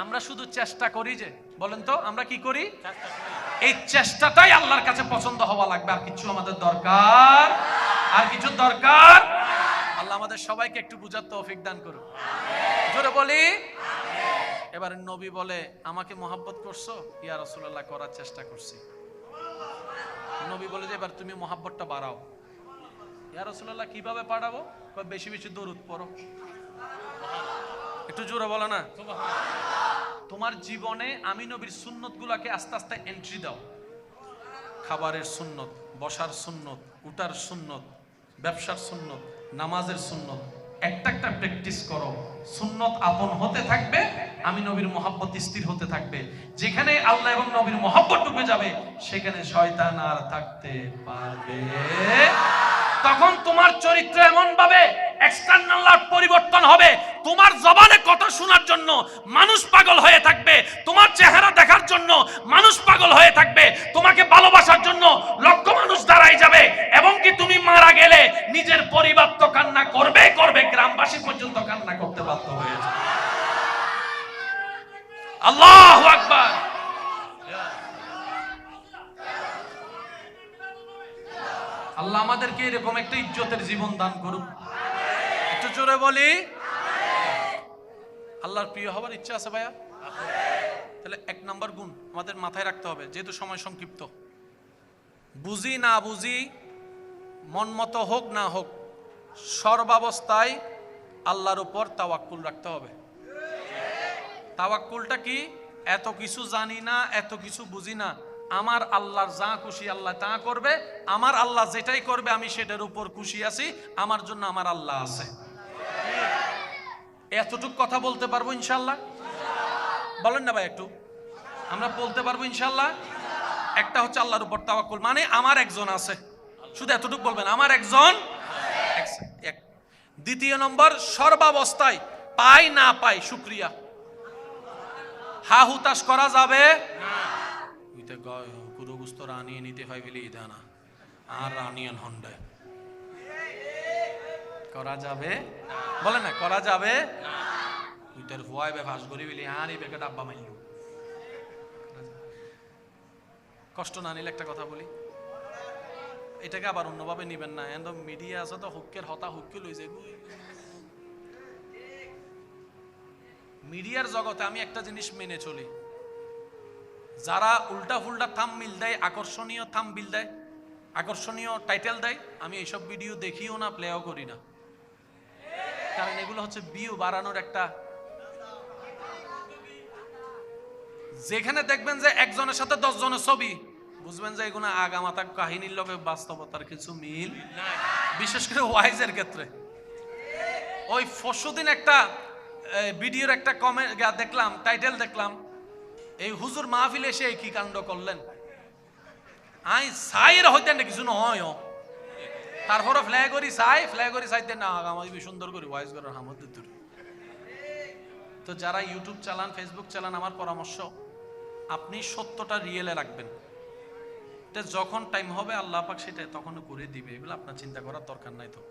আমরা শুধু চেষ্টা করি, যে বলেন তো আমরা কি করি? এই চেষ্টাটাই আল্লাহর কাছে পছন্দ হওয়া লাগবে। আর কিছু আমাদের দরকার, আর কিছু দরকার। আল্লাহ আমাদের সবাইকে একটু বুঝার তৌফিক দান করুন। জোরে বলি। এবার নবী বলে, আমাকে মহব্বত করছো? ইয়া রাসূলুল্লাহ, করার চেষ্টা করছি। নবী বলে যে, এবার তুমি মহব্বতটা বাড়াও। ইয়া রাসূলুল্লাহ, কিভাবে বাড়াবো? বেশি বেশি দরুদ পড়ো। একটু জোরে বলো না। তোমার জীবনে আমি নবীর সুন্নত গুলাকে আস্তে আস্তে এন্ট্রি দাও। খাবারের সুন্নত, বসার সুন্নত, উঠার সুন্নত, ব্যবসার সুন্নত, নামাজের সুন্নত, একটা একটা প্র্যাকটিস করো। সুন্নত আপন হতে থাকবে, আমি নবীর মহব্বত স্থির হতে থাকবে। যেখানে আল্লাহ এবং নবীর মহব্বত ঢুকে যাবে, সেখানে শয়তান আর থাকতে পারবে। তখন তোমার চরিত্র এমন ভাবে এক্সটার্নাল পরিবর্তন হবে, তোমার জবানে কথা শোনার জন্য মানুষ পাগল হয়ে থাকবে, তোমার চেহারা দেখার জন্য মানুষ পাগল হয়ে থাকবে, তোমাকে ভালোবাসার জন্য লক্ষ মানুষ দাঁড়াই যাবে। এবং কি তুমি মারা গেলে নিজের পরিবার তো কান্না করবে, গ্রামবাসী পর্যন্ত কান্না করতে বাধ্য হয়ে যাবে। আল্লাহু আকবার। আল্লাহ আমাদেরকে এরকম একটা ইজ্জতের জীবন দান করুক। একটু জোরে বলি। আল্লাহর প্রিয় হবার ইচ্ছা আছে ভাইয়া? তাহলে 1 নম্বর গুণ আমাদের মাথায় রাখতে হবে, যেহেতু সময় সংক্ষিপ্ত। বুঝি না বুঝি, মন মতো হোক না হোক, সর্বাবস্থায় আল্লাহর উপর তাওয়াক্কুল রাখতে হবে। তাওয়াক্কুলটা কি? এত কিছু জানি না, এত কিছু বুঝি না, আমার আল্লাহর যা খুশি আল্লাহ তা করবে, আমার আল্লাহ যেটাই করবে আমি সেটার উপর খুশি আছি, আমার জন্য আমার আল্লাহ আছে। এতটুক কথা বলতে পারবো ইনশাআল্লাহ? বলেন না ভাই একটু, আমরা বলতে পারবো ইনশাআল্লাহ? একটা হচ্ছে আল্লাহর উপর তাওয়াক্কুল, মানে আমার একজন আছে, শুধু এতটুকু বলবেন, আমার একজন। দ্বিতীয় নম্বর, সর্বাবস্থায় পাই না পাই শুকরিয়া। হা হুতাশ করা যাবে না। পুরো গুস্ত রানিয়ে নিতে হয় বলে ইদা না, আর রানিয়ান হন্ডে করা যাবে, বলে না করা যাবে না। তুই তোর ভয় বে ফাঁস করি বলি আর এই বেকে ডাব্বা মাইল। কষ্ট না নিলে একটা কথা বলি, এটাকে আবার অন্যভাবে নিবেন না। একদম মিডিয়া আছে তো হুক্কের হতা হুক্কে লই যায়। মিডিয়ার জগতে আমি একটা জিনিস মেনে চলি, যারা উল্টা ফুল্টা থাম্বনেইল দেয়, আকর্ষণীয় থাম্বনেইল দেয়, আকর্ষণীয় টাইটেল দেয়, আমি এইসব ভিডিও দেখিও না, প্লেও করি না। কারণ এগুলো হচ্ছে ভিউ বাড়ানোর একটা, যেখানে দেখবেন যে একজনের সাথে 10 জনের ছবি, বুঝবেন যে এগুলো আগামাতা কাহিনীর লগে বাস্তবতার কিছু মিল নাই, বিশেষ করে ওয়াইজের ক্ষেত্রে। ওই পরশুদিন একটা ভিডিওর একটা কমেন্ট দেখলাম, টাইটেল দেখলাম, এই হুজুর মাহফিলে এসে কি কাণ্ড করলেন। আই সাইর হইতেন না কিছু নয়, তারপরে ফ্ল্যাগরি চাইতেন না আগামাদি সুন্দর করে ওয়াইজ করার হামদ। তো যারা ইউটিউব চালান, ফেসবুক চালান, আমার পরামর্শ, আপনি সত্যটা রিয়েলে রাখবেন। এটা যখন টাইম হবে আল্লাহ পাক সেটা তখন করে দিবে, এগুলো আপনার চিন্তা করার দরকার নাই তো।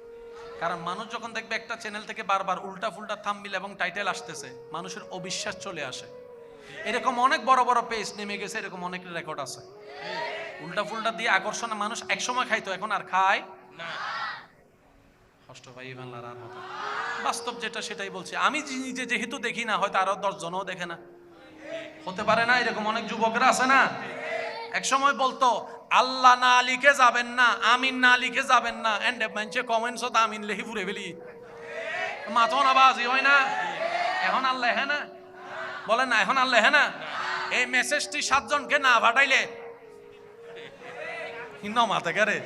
কারণ মানুষ যখন দেখবে একটা চ্যানেল থেকে বারবার উল্টা ফুল্টা থাম্বনেইল এবং টাইটেল আসতেছে, মানুষের অবিশ্বাস চলে আসে। এরকম অনেক বড় বড় পেজ নেমে গেছে, এরকম অনেক রেকর্ড আছে। উল্টা ফুল্টা দিয়ে আকর্ষণে মানুষ একসময় খাইতো, এখন আর খায় না। কষ্ট ভাই বাংলার আর হতো, বাস্তব যেটা সেটাই বলছি। আমি নিজে যেহেতু দেখি না, হয়তো আরো 10 জনও দেখে না, হতে পারে না। এরকম অনেক যুবকরা আছে না, এক সময় বলতো আল্লাহ না লিখে যাবেন না, আমিন না লিখে যাবেন না, এন্ড মানুষে কমেন্টস তো আমিন লিখে পুরে ফেলি, মাথা না বাজি হয় না। এখন আল্লাহ হ্যাঁ না, বলেন না এখন আল্লাহ হ্যাঁ না। এই মেসেজটি 7 জনকে না পাঠাইলে মাথা করে,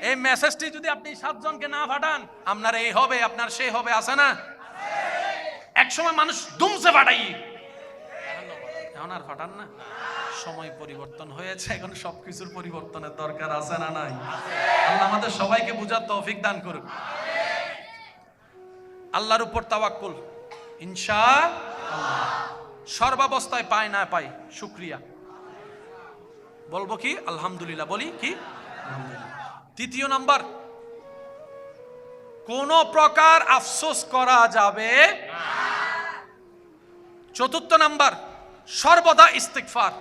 এই মেসেজটি যদি আপনি 7 জনকে না পাঠান, আপনার এই হবে, আপনার সেই হবে, আছে না। এক সময় মানুষ দুমসে পাঠাই, এখন আর পাঠান না। সময় পরিবর্তন হয়েছে, এখন সবকিছুর পরিবর্তনের দরকার আছে না নাই? আল্লাহ আমাদের সবাইকে বুঝার তৌফিক দান করুক। আল্লাহর উপর তাওয়াক্কুল, ইনশাআল্লাহ। সর্বাবস্থায় পাই না পাই শুকরিয়া, বলবো কি আলহামদুলিল্লাহ, বলি কি আলহামদুলিল্লাহ। তৃতীয় নাম্বার, কোন প্রকার আফসোস করা যাবে না। চতুর্থ নাম্বার, সর্বদা ইস্তিগফার,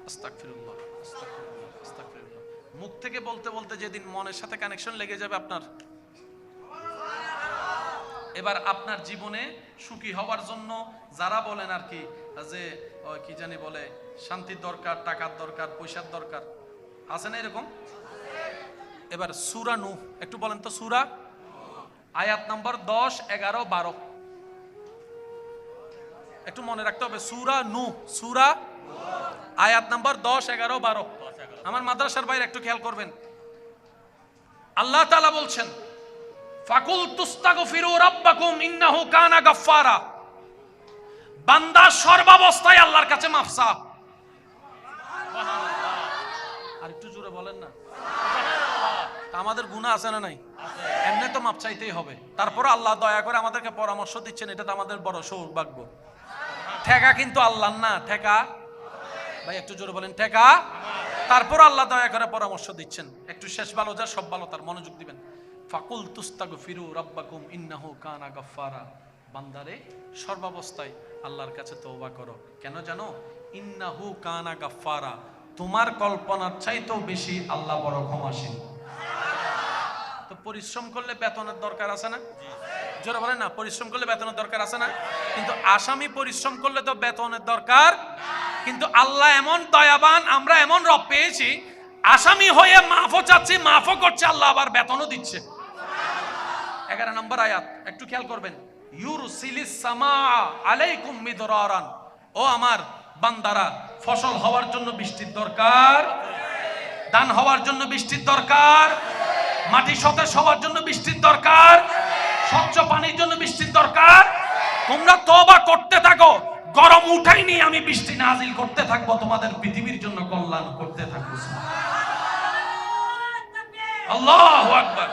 আস্তাগফিরুল্লাহ, আস্তাগফিরুল্লাহ, আস্তাগফিরুল্লাহ। মুখ থেকে বলতে বলতে যেদিন মনের সাথে কানেকশন লেগে যাবে আপনার, এবার আপনার জীবনে সুখী হওয়ার জন্য যারা বলেন আর কি, যে কি জানি বলে, শান্তির দরকার, টাকার দরকার, পয়সার দরকার, আছে না এরকম? এবার সূরা নূহ একটু বলেন তো, সূরা আয়াত নাম্বার 10, 11, 12 একটু মনে রাখতে হবে। সূরা নূহ, সূরা আয়াত নাম্বার 10, 11, 12। আমার মাদ্রাসার বাইরে একটু খেয়াল করবেন। আল্লাহ তাআলা বলছেন, ফাকুল তুস্তাগফিরু রাব্বাকুম ইন্নাহু কানা গাফফারা। বান্দা সর্বাবস্থায় আল্লাহর কাছে মাফ চা। আর একটু জোরে বলেন না। আমাদের গুনাহ আছে না নাই? এমনি তো মাপ চাইতেই হবে। তারপর আল্লাহ দয়া করে আমাদেরকে পরামর্শ দিচ্ছেন, এটা তো আমাদের বড় সৌভাগ্য। ঠেকা কিন্তু আল্লাহর না, ঠেকা ভাই একটু জোরে বলেন, ঠেকা। তারপর আল্লাহ দয়া করে পরামর্শ দিচ্ছেন, একটু শেষ ভালো যা সব ভালো তার মনোযোগ দিবেন। ফাকুল তুস্তাগফিরু রাব্বাকুম ইন্নাহু কানা গাফফারা। বান্দারে সর্বাবস্থায় আল্লাহর কাছে তওবা করো। কেন জানো? ইন্নাহু কানা গাফফারা, তোমার কল্পনার চাইতেও বেশি আল্লাহ বড় ক্ষমাশীল। তো পরিশ্রম করলে বেতনের দরকার আছে না? জোরে বলেন না, পরিশ্রম করলে বেতনের দরকার আছে না? কিন্তু আসামি পরিশ্রম করলে তো বেতনের দরকার। কিন্তু আল্লাহ এমন দয়াবান, আমরা এমন রব পেয়েছি, আসামি হয়ে মাফও চাচ্ছি, মাফও করছে, আল্লাহ আবার বেতনও দিচ্ছে। 11 নম্বর আয়াত একটু খেয়াল করবেন। ইউরসিলিস সামা আলাইকুম মিদরারান, ও আমার বান্দারা, ফসল হওয়ার জন্য বৃষ্টির দরকার, ধান হওয়ার জন্য বৃষ্টির দরকার, মাটি সতেজ হওয়ার জন্য বৃষ্টির দরকার, স্বচ্ছ পানির জন্য বৃষ্টির দরকার। তোমরা তওবা করতে থাকো, গরম উঠাইনি আমি বৃষ্টি নাজিল করতে থাকবো, তোমাদের পৃথিবীর জন্য কল্যাণ করতে থাকবো। আল্লাহু আকবার।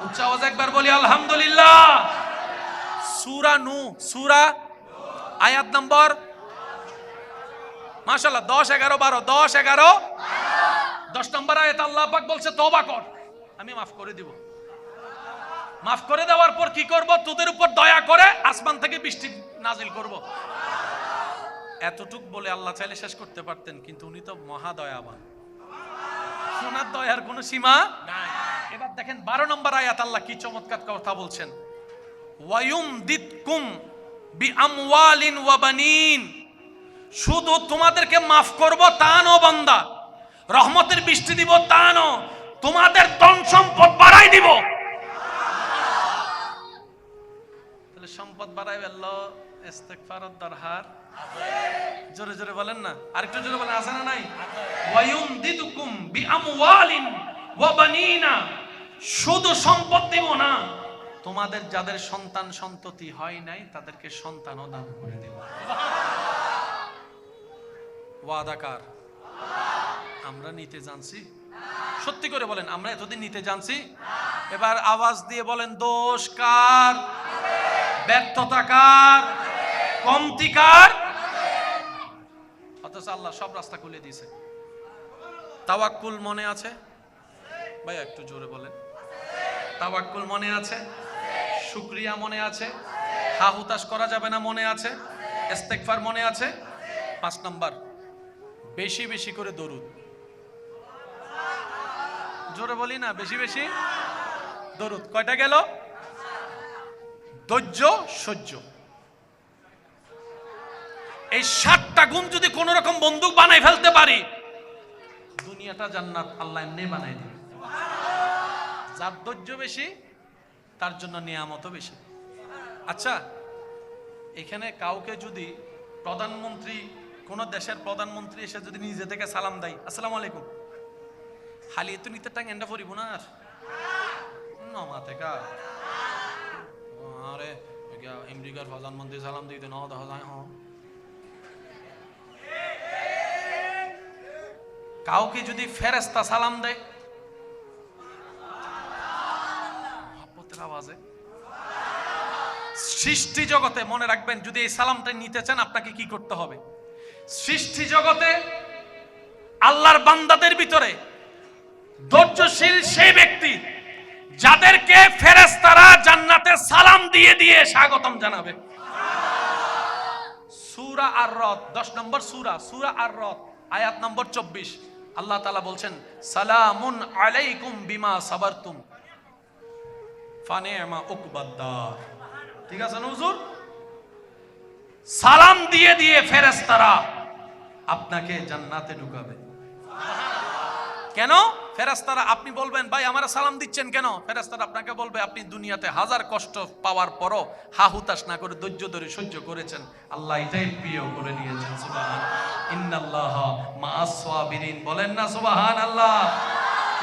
উচ্চ আওয়াজে একবার বলি আলহামদুলিল্লাহ। সূরা নূহ, সূরা আয়াত নম্বর মাশাআল্লাহ 10, 11, 12, 10, 11, 10 নম্বর আয়াত আল্লাহ পাক বলছে তওবা কর, আমি মাফ করে দিব। মাফ করে দেওয়ার পর কি করব? তোদের উপর দয়া করে আসমান থেকে বৃষ্টি নাজিল করব। এতটুক বলে আল্লাহ চাইলে শেষ করতে পারতেন, কিন্তু উনি তো মহা দয়াবান, ওনার দয়ার কোনো সীমা নাই। এবার দেখেন 12 নম্বর আয়াত আল্লাহ কি চমৎকার কথা বলছেন। ওয়ায়ুমদিদকুম বিআমওয়ালিন ওয়া বানিন, শুধু তোমাদেরকে মাফ করব তা নয় বান্দা, রহমতের বৃষ্টি দিব তা নয়, তোমাদের ধন সম্পদ বাড়াই দিব। তাহলে সম্পদ বাড়াই আল্লাহ ইস্তিগফারের দরকার। জোরে জোরে বলেন না, আরেকটু জোরে বলেন, আছে না নাই? ওয়ায়ুমদিদকুম বিআমওয়ালিন ওয়া বানিনা, শুধু সম্পদ দিব না, তোমাদের যাদের সন্তান সন্ততি হয় নাই তাদেরকে সন্তানও দান করে দেব। ওয়াদাকার। আমরা নিতে জানছি? সত্যি করে বলেন, আমরা এতদিন নিতে জানছি? এবার আওয়াজ দিয়ে বলেন, দোষ কার? ব্যর্থতা কার? কমতি কার? অথচ আল্লাহ সব রাস্তা খুলে দিয়েছে। তাওয়াক্কুল মনে আছে ভাই? একটু জোরে বলেন। তাওয়াক্কুল মনে আছে? শুকরিয়া মনে আছে? হা হুতাশ করা যাবে না মনে আছে? ইস্তিগফার মনে আছে? 5 নম্বর, বেশি বেশি করে দরুদ। জোরে বলি না, বেশি বেশি দরুদ। কয়টা গেল? ধৈর্য, সহ্য। এই 7টা গুণ যদি কোন রকম বন্দুক বানাই ফেলতে পারি, দুনিয়াটা জান্নাত আল্লাহ এমনি বানাই দিবে। যার ধৈর্য বেশি তার জন্য নিয়ামতও বেশি। আচ্ছা, এখানে কাউকে যদি প্রধানমন্ত্রী, কোন দেশের প্রধানমন্ত্রী এসে যদি নিজে থেকে সালাম দেয়, আসসালামু আলাইকুম, হালিয়ে তো নিতে টাং এন্ডা পড়িব না আর নমাতে কা আরে আমেরিকার প্রধানমন্ত্রী সালাম দিতে না দেখা যায়। কাউকে যদি ফেরেশতা সালাম দেয়, আওয়াজে সৃষ্টি জগতে, মনে রাখবেন, যদি এই সালামটা নিতে চান আপনাকে কি করতে হবে? সৃষ্টি জগতে আল্লাহর বান্দাদের ভিতরে ধৈর্যশীল সেই ব্যক্তি যাদেরকে ফেরেশতারা জান্নাতে সালাম দিয়ে দিয়ে স্বাগতম জানাবে। সূরা আর-রাদ 10 নম্বর সূরা, সূরা আর-রাদ আয়াত নম্বর 24 আল্লাহ তাআলা বলছেন, সালামুন আলাইকুম বিমা সাবারতুম ফানি'মা উকবাদ্দার। ঠিক আছে না হুজুর? সালাম দিয়ে দিয়ে ফেরেশতারা আপনাকে জান্নাতে ঢুকাবে। কেন? ফেরেশতারা, আপনি বলবেন ভাই আমারা সালাম দিচ্ছেন কেন? ফেরেশতারা আপনাকে বলবে, আপনি দুনিয়াতে হাজার কষ্ট পাওয়ার পরও হা হুতাশ না করে ধৈর্য ধরে সহ্য করেছেন, আল্লাহ এটাই প্রিয় করে নিয়েছেন। সুবহানাল্লাহ, ইন্নাল্লাহা মা'আস সাবিরিন। বলেন না সুবহানাল্লাহ।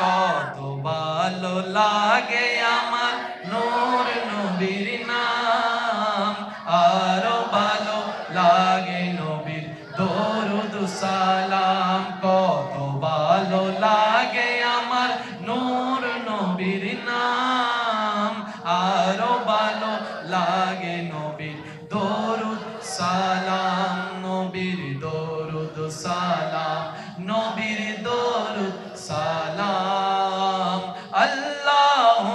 কত ভালো লাগে আমার নূর নবীর নাম, আরো ভালো লাগে নবীর দরুদ সালাম। কত ভালো লাগে আমার নূর নবীর নাম, আরো ভালো লাগে নবীর দরুদ সালাম। নবীর দরুদ সালাম, নবীর দরুদ সালাম। আল্লাহু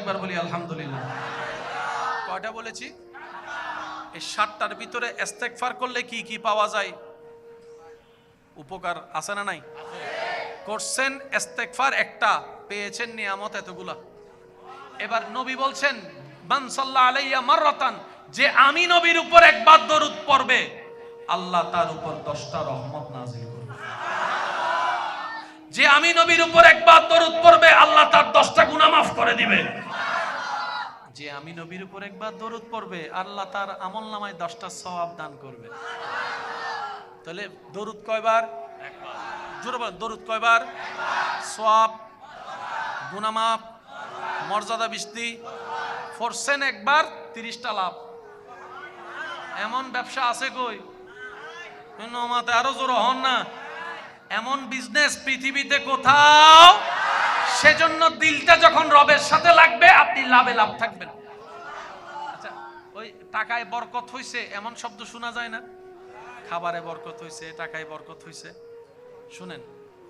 একবার বলি আলহামদুলিল্লাহ। কয়টা বলেছি? এই 7টার ভিতরে ইস্তেগফার করলে কি কি পাওয়া যায়? উপকার আছে না নাই? করছেন ইস্তেগফার একটা, পেয়েছেন নিয়ামত এতগুলা। এবার নবী বলছেন মান সাল্লাল্লাহু আলাইহি মাররাতান, যে আমি নবীর উপর একবার দরুদ পড়বে আল্লাহ তার উপর 10টা রহমত নাযিল করবে। যে আমি নবীর উপর একবার দরুদ পড়বে আল্লাহ তার 10টা গুনাহ মাফ করে দিবে। যে আমি নবীর উপর একবার দরুদ পড়বে আল্লাহ তার আমলনামায় 10টা সওয়াব দান করবে। তাহলে দরুদ কয়বার? একবার। জোরে বলেন, দরুদ কয়বার? সওয়াব, গুনাহ মাফ, মর্যাদা বৃদ্ধি। ফরছেন একবার 30টা লাভ। এমন ব্যবসা আছে কই? মাতে আরো জোর হন না। এমন বিজনেস পৃথিবীতে কোথাও। সেজন্য দিলটা যখন রবের সাথে লাগবে আপনি লাভে লাভ থাকবেন। আচ্ছা, ওই টাকায় বরকত হইছে এমন শব্দ শোনা যায় না? খাবারে বরকত হইছে, টাকায় বরকত হইছে। শুনেন,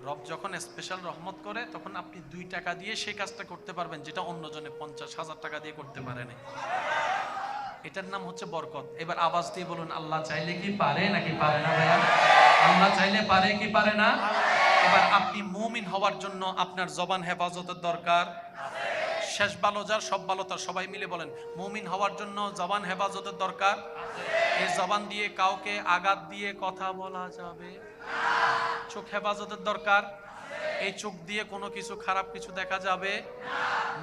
রব যখন স্পেশাল রহমত করে তখন আপনি 2 টাকা দিয়ে সেই কাজটা করতে পারবেন যেটা অন্যজনে 50,000 টাকা দিয়ে করতে পারে না। এটার নাম হচ্ছে বরকত। এবার আওয়াজ দিয়ে বলুন, আল্লাহ চাইলে কি পারে নাকি পারে না? ভাইয়া, আল্লাহ চাইলে পারে কি পারে না? এবার আপনি মুমিন হওয়ার জন্য আপনার জবান হেফাজতের দরকার। শেষ ভালো যার সব ভালো তার, সবাই মিলে বলেন, মুমিন হওয়ার জন্য জবান হেফাজতের দরকার। এই জবান দিয়ে কাউকে আঘাত দিয়ে কথা বলা যাবে। চোখ হেফাজতের দরকার। এই চোখ দিয়ে কোনো কিছু খারাপ কিছু দেখা যাবে।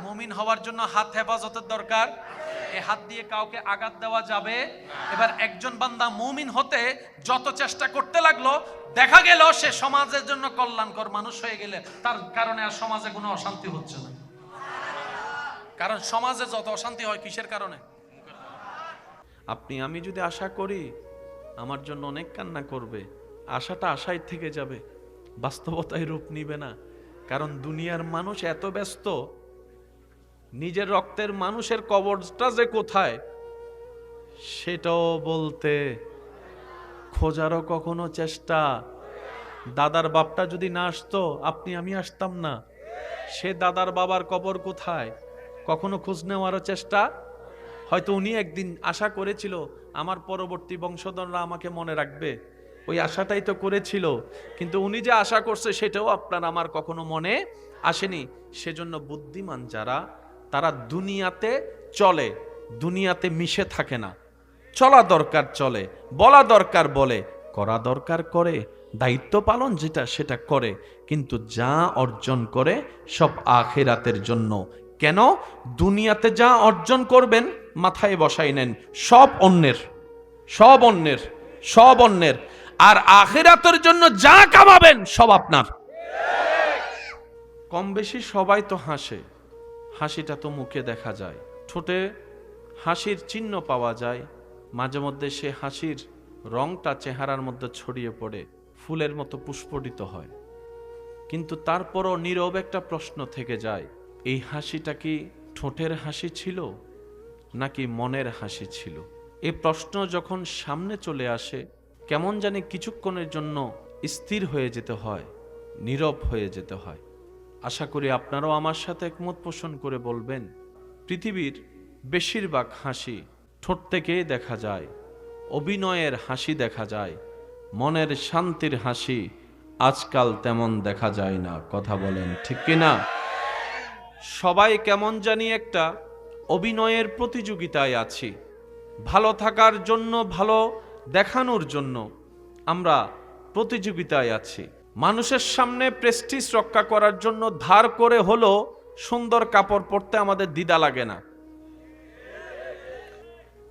মুমিন হওয়ার জন্য হাত হেফাজতের দরকার। এই হাত দিয়ে কাউকে আঘাত দেওয়া যাবে। এবার একজন বান্দা মুমিন হতে যত চেষ্টা করতে লাগলো, দেখা গেল সে সমাজের জন্য কল্যাণকর মানুষ হয়ে গেলে তার কারণে আর সমাজে কোনো অশান্তি হচ্ছে না। কারণ সমাজে যত অশান্তি হয় কিসের কারণে? আপনি আমি যদি আশা করি আমার জন্য অনেক কান্না করবে, আশাটা আশাই থেকে যাবে, বাস্তবতায় রূপ নিবে না। কারণ দুনিয়ার মানুষ এত ব্যস্ত, নিজের রক্তের মানুষের কবরটা যে কোথায় সেটাও বলতে, খোঁজারও কখনো চেষ্টা। দাদার বাপটা যদি না আসতো আপনি আমি আসতাম না। সে দাদার বাবার কবর কোথায় কখনো খোঁজ নেওয়ারও চেষ্টা। হয়তো উনি একদিন আশা করেছিল আমার পরবর্তী বংশধররা আমাকে মনে রাখবে, ওই আশাটাই তো করেছিল, কিন্তু উনি যে আশা করছে সেটাও আপনার আমার কখনো মনে আসেনি। সেজন্য বুদ্ধিমান যারা, তারা দুনিয়াতে চলে, দুনিয়াতে মিশে থাকে না। চলা দরকার চলে, বলা দরকার বলে, করা দরকার করে, দায়িত্ব পালন যেটা সেটা করে, কিন্তু যা অর্জন করে সব আখিরাতের জন্য। কেন? দুনিয়াতে যা অর্জন করবেন মাথায় বসাই নেন, সব অন্যের, সব অন্যের, সব অন্যের। আর আখিরাতের জন্য যা কামাবেন সব আপনার। কম বেশি সবাই তো হাসে, হাসিটা তো মুখে দেখা যায়, ঠোঁটে হাসির চিহ্ন পাওয়া যায়। মাঝে মধ্যে সে হাসির রংটা চেহারার মধ্যে ছড়িয়ে পড়ে, ফুলের মতো পুষ্পটিত হয়। কিন্তু তারপরও নীরব একটা প্রশ্ন থেকে যায়, এই হাসিটা কি ঠোঁটের হাসি ছিল নাকি মনের হাসি ছিল? এই প্রশ্ন যখন সামনে চলে আসে কেমন জানি কিছুক্ষণের জন্য স্থির হয়ে যেতে হয়, নীরব হয়ে যেতে হয়। আশা করি আপনারাও আমার সাথে একমত পোষণ করে বলবেন, পৃথিবীর বেশিরভাগ হাসি ঠোঁট থেকেই দেখা যায়, অভিনয়ের হাসি দেখা যায়, মনের শান্তির হাসি আজকাল তেমন দেখা যায় না। কথা বলেন ঠিক কিনা? সবাই কেমন জানি একটা অভিনয়ের প্রতিযোগিতায় আছি। ভালো থাকার জন্য, ভালো দেখানোর জন্য আমরা প্রতিযোগিতায় আছি। মানুষের সামনে প্রেস্টিজ রক্ষা করার জন্য ধার করে হলো সুন্দর কাপড় পরতে আমাদের দ্বিধা লাগে না।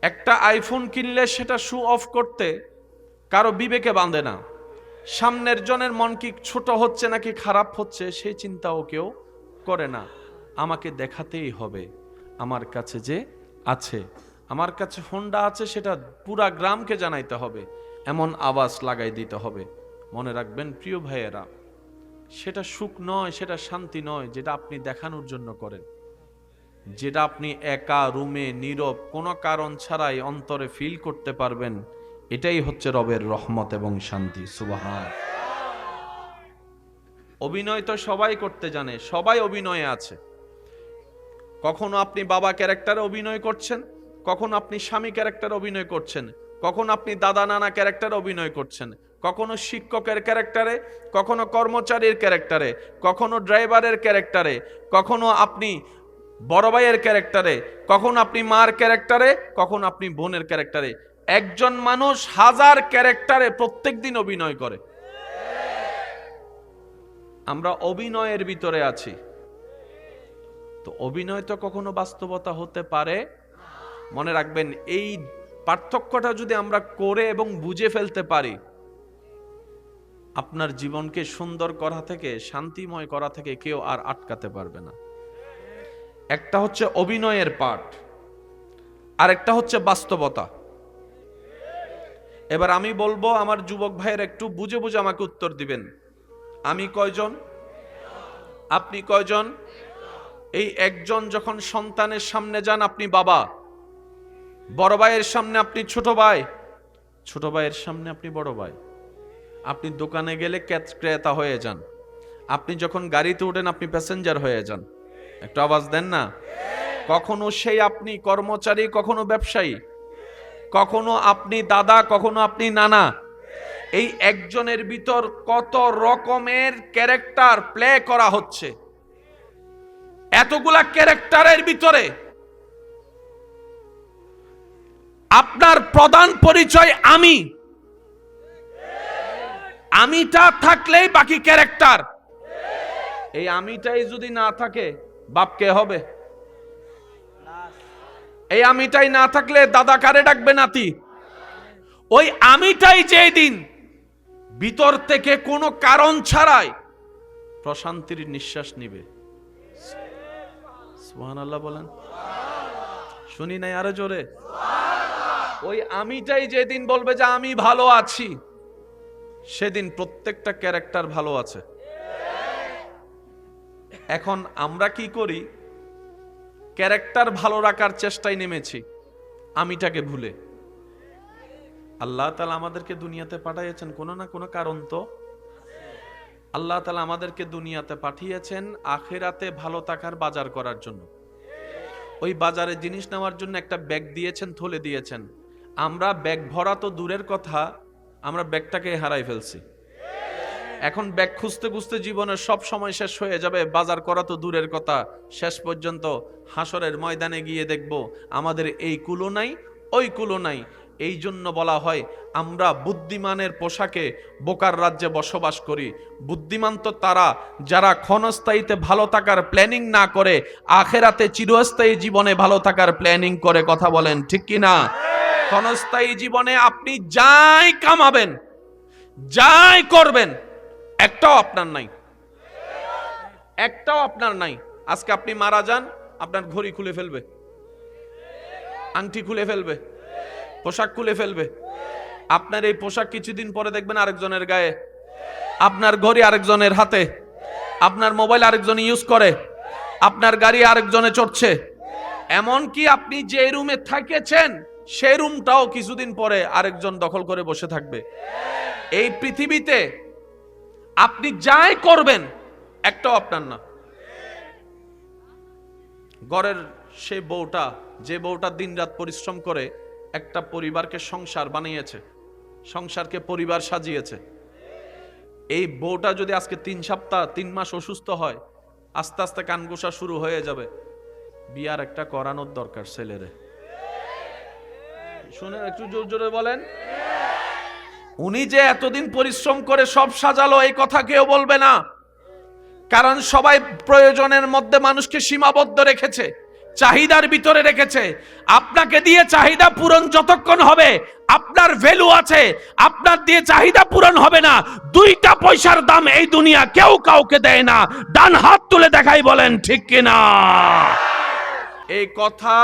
একটা আইফোন কিনলে সেটা শো অফ করতে কারো বিবেকে বাঁধে না। সামনের জনের মন কি ছোট হচ্ছে নাকি খারাপ হচ্ছে সেই চিন্তাও কেউ করে না। আমাকে দেখাতেই হবে আমার কাছে যে আছে, আমার কাছে হোন্ডা আছে, সেটা পুরা গ্রামকে জানাইতে হবে, এমন আওয়াজ লাগাই দিতে হবে। মনে রাখবেন প্রিয় ভাইয়েরা, সেটা সুখ নয়, সেটা শান্তি নয় যেটা আপনি দেখানোর জন্য করেন। যেটা আপনি একা রুমে নীরব কোনো কারণ ছাড়াই অন্তরে ফিল করতে পারবেন, এটাই হচ্ছে রবের রহমত এবং শান্তি। সুবহান। অভিনয় তো সবাই করতে জানে, সবাই অভিনয়ে আছে। কখনো আপনি বাবা ক্যারেক্টারে অভিনয় করছেন, কখনো আপনি স্বামী ক্যারেক্টারে অভিনয় করছেন, কখনো আপনি দাদা নানা ক্যারেক্টারে অভিনয় করছেন, কখনো শিক্ষকের ক্যারেক্টারে, কখনো কর্মচারীর ক্যারেক্টারে, কখনো ড্রাইভারের ক্যারেক্টারে, কখনো আপনি বড় ভাইয়ের ক্যারেক্টারে, কখনো আপনি মার ক্যারেক্টারে, কখনো আপনি বোনের ক্যারেক্টারে। একজন মানুষ হাজার ক্যারেক্টারে প্রত্যেকদিন অভিনয় করে। আমরা অভিনয়ের ভিতরে আছি। তো অভিনয় তো কখনো বাস্তবতা হতে পারে। মনে রাখবেন, এই পার্থক্যটা যদি আমরা করে এবং বুঝে ফেলতে পারি, আপনার জীবনকে সুন্দর করা থেকে, শান্তিময় করা থেকে কেউ আর আটকাতে পারবে না। একটা হচ্ছে অভিনয়ের পার্ট, আর একটা হচ্ছে বাস্তবতা। এবার আমি বলবো, আমার যুবক ভাইয়ের একটু বুঝে বুঝে আমাকে উত্তর দিবেন। আমি কয়জন? আপনি কয়জন? এই একজন যখন সন্তানের সামনে যান আপনি বাবা, বড় ভাইয়ের সামনে আপনি ছোট ভাই, ছোট ভাইয়ের সামনে আপনি বড় ভাই, আপনি দোকানে গেলে ক্রেতা হয়ে যান, আপনি যখন গাড়িতে ওঠেন আপনি প্যাসেঞ্জার হয়ে যান। একটু আওয়াজ দেন না। কখনো সেই আপনি কর্মচারী, কখনো ব্যবসায়ী, কখনো আপনি দাদা, কখনো আপনি নানা। এই একজনের ভিতর কত রকমের ক্যারেক্টার প্লে করা হচ্ছে। এতগুলা ক্যারেক্টারের ভিতরে আপনার প্রধান পরিচয় আমি। আমিটা থাকলেই বাকি ক্যারেক্টার। এই আমিটাই যদি না থাকে, বাপ কে হবে? এই আমিটাই না থাকলে দাদা কারে ডাকবে নাতি? ওই আমিটাই যেদিন ভিতর থেকে কোনো কারণ ছাড়াই প্রশান্তির নিঃশ্বাস নিবে, সুবহানাল্লাহ বলেন, শুনি নাই আরো জোরে। ওই আমিটাই যেদিন বলবে যে আমি ভালো আছি, সেদিন প্রত্যেকটা ক্যারেক্টার ভালো আছে। এখন আমরা কি করি? ক্যারেক্টার ভালো রাখার চেষ্টায় নেমেছি, আমিটাকে ভুলে। আল্লাহ তাআলা আমাদেরকে দুনিয়াতে পাঠিয়েছেন কোনো না কোনো কারণ তো। আল্লাহ তাআলা আমাদেরকে দুনিয়াতে পাঠিয়েছেন আখিরাতে ভালো থাকার বাজার করার জন্য। ওই বাজারে জিনিস নেওয়ার জন্য একটা ব্যাগ দিয়েছেন, থলে দিয়েছেন। আমরা ব্যাগ ভরা তো দূরের কথা, আমরা ব্যাগটাকে হারাই ফেলছি। এখন ব্যাগ খুঁজতে খুঁজতে জীবনের সব সময় শেষ হয়ে যাবে, বাজার করা তো দূরের কথা, শেষ পর্যন্ত হাসরের ময়দানে গিয়ে দেখব আমাদের এই কুলো নাই, ওই কুলো নাই। এই জন্য বলা হয় আমরা বুদ্ধিমানের পোশাকে বোকার রাজ্যে বসবাস করি। বুদ্ধিমান তো তারা যারা ক্ষণস্থায়ীতে ভালো থাকার প্ল্যানিং না করে আখেরাতে চিরস্থায়ী জীবনে ভালো থাকার প্ল্যানিং করে। কথা বলেন ঠিক কি না? ক্ষণস্থায়ী জীবনে আপনি যাই কামাবেন, যাই করবেন, একটাও আপনার নাই, একটাও আপনার নাই। আজকে আপনি মারা যান, আপনার ঘড়ি খুলে ফেলবে, আংটি খুলে ফেলবে, পোশাক খুলে ফেলবে। আপনার এই পোশাক কিছুদিন পরে দেখবেন আরেকজনের গায়ে, আপনার ঘড়ি আরেকজনের হাতে, আপনার মোবাইল আরেকজন ইউজ করে, আপনার গাড়ি আরেকজনে চড়ছে। এমনকি আপনি যে রুমে থাকেছেন সেই রুমটাও কিছুদিন পরে আরেকজন দখল করে বসে থাকবে। এই পৃথিবীতে আপনি যাই করবেন একটাও আপনার না। ঘরের সেই বউটা, যে বউটা দিনরাত পরিশ্রম করে একটা পরিবারকে সংসার বানিয়েছে, সংসারকে পরিবার সাজিয়েছে, এই বউটা যদি আজকে 3 সপ্তাহ 3 মাস অসুস্থ হয়, আস্তে আস্তে কানঘোষা শুরু হয়ে যাবে। বিয়ার একটা করানোর দরকার ছেলেরে। শুনে একটু জোর জোরে বলেন। উনি যে এতদিন পরিশ্রম করে সব সাজালো, এই কথা কেউ বলবে না, কারণ সবাই প্রয়োজনের মধ্যে মানুষকে সীমাবদ্ধ রেখেছে, চাহিদার ভিতরে রেখেছে। আপনাকে দিয়ে চাহিদা পূরণ যতক্ষণ হবে আপনার ভ্যালু আছে, আপনার দিয়ে চাহিদা পূরণ হবে না। 2টা পয়সার দাম এই দুনিয়া কেউ কাউকে দেয় না। ডান হাত তুলে দেখাই বলেন ঠিক কিনা? এই কথা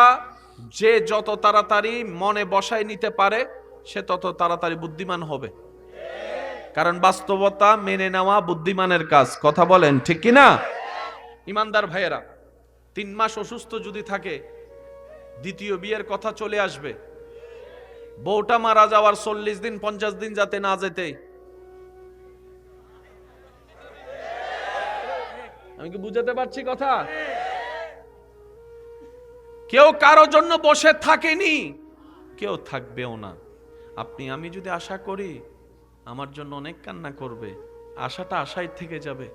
যে যত তাড়াতাড়ি মনে বসায় নিতে পারে সে তত তাড়াতাড়ি বুদ্ধিমান হবে, কারণ বাস্তবতা মেনে নেওয়া বুদ্ধিমানের কাজ। কথা বলেন ঠিক কিনা? ইমানদার ভাইয়েরা, 3 মাস অসুস্থ যদি থাকে, দ্বিতীয় বিয়ের কথা চলে আসবে। বউটা মারা যাওয়ার 40 দিন 50 দিন যাতে না যেতে। আমি কি বুঝাতে পারছি কথা? কেউ কারো জন্য বসে থাকেনি, কেউ থাকবেও না। আপনি আমি যদি আশা করি আমার জন্য অনেক কান্না করবে, আশাটা আশাই থেকে যাবে,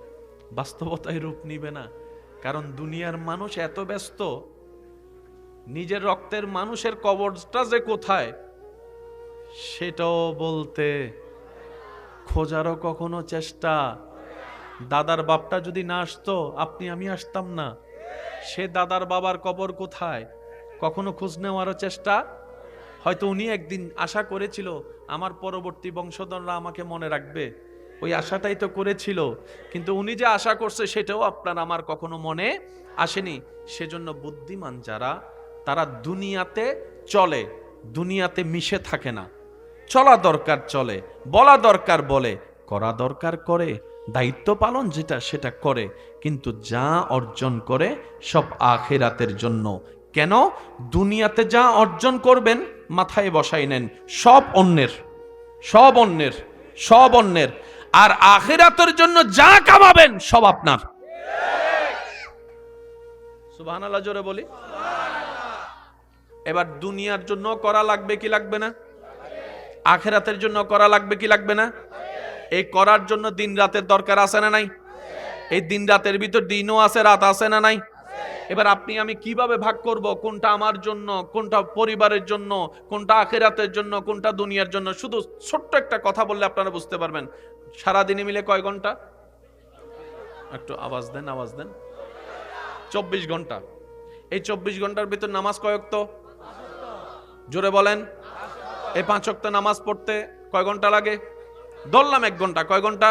বাস্তবতায় রূপ নিবে না। কারণ দুনিয়ার মানুষ এত ব্যস্ত, নিজের রক্তের মানুষের কবরটা যে কোথায় সেটাও বলতে, খোঁজারও কখনো চেষ্টা। দাদার বাপটা যদি না আসতো, আপনি আমি আসতাম না। সে দাদার বাবার কবর কোথায় কখনো খোঁজ নেওয়ারও চেষ্টা। হয়তো উনি একদিন আশা করেছিল আমার পরবর্তী বংশধররা আমাকে মনে রাখবে, ওই আশাটাই তো করেছিল, কিন্তু উনি যে আশা করছে সেটাও আপনার আমার কখনো মনে আসেনি। সেজন্য বুদ্ধিমান যারা, তারা দুনিয়াতে চলে, দুনিয়াতে মিশে থাকে না। চলা দরকার চলে, বলা দরকার বলে, করা দরকার করে, দায়িত্ব পালন যেটা সেটা করে, কিন্তু যা অর্জন করে সব আখিরাতের জন্য। কেন? দুনিয়াতে যা অর্জন করবেন মাথায় বসাই নেন, সব অন্যের, সব অন্যের, সব অন্যের। আর আখিরাতের জন্য যা কামাবেন সব আপনার। সুবহানাল্লাহ জোরে বলি। এবার দুনিয়ার জন্য করা লাগবে কি লাগবে না? আখিরাতের জন্য করা লাগবে কি লাগবে না? এই করার জন্য দিন রাতের দরকার আছে না নাই? এই দিন রাতের ভিতর দিনও আছে, রাত আছে না নাই? এবার আপনি আমি কিভাবে ভাগ করব কোনটা আমার জন্য, কোনটা পরিবারের জন্য, কোনটা আখিরাতের জন্য, কোনটা দুনিয়ার জন্য? শুধু ছোট্ট একটা কথা বললে আপনারা বুঝতে পারবেন। সারাদিনে মিলে কয় ঘন্টা? একটু আওয়াজ দেন, আওয়াজ দেন। 24 ঘন্টা। এই 24 ঘন্টার ভিতর নামাজ কয় ওয়াক্ত? জোরে বলেন। এই 5 ওয়াক্ত নামাজ পড়তে কয় ঘন্টা লাগে? ধরলাম 1 ঘন্টা। কয় ঘন্টা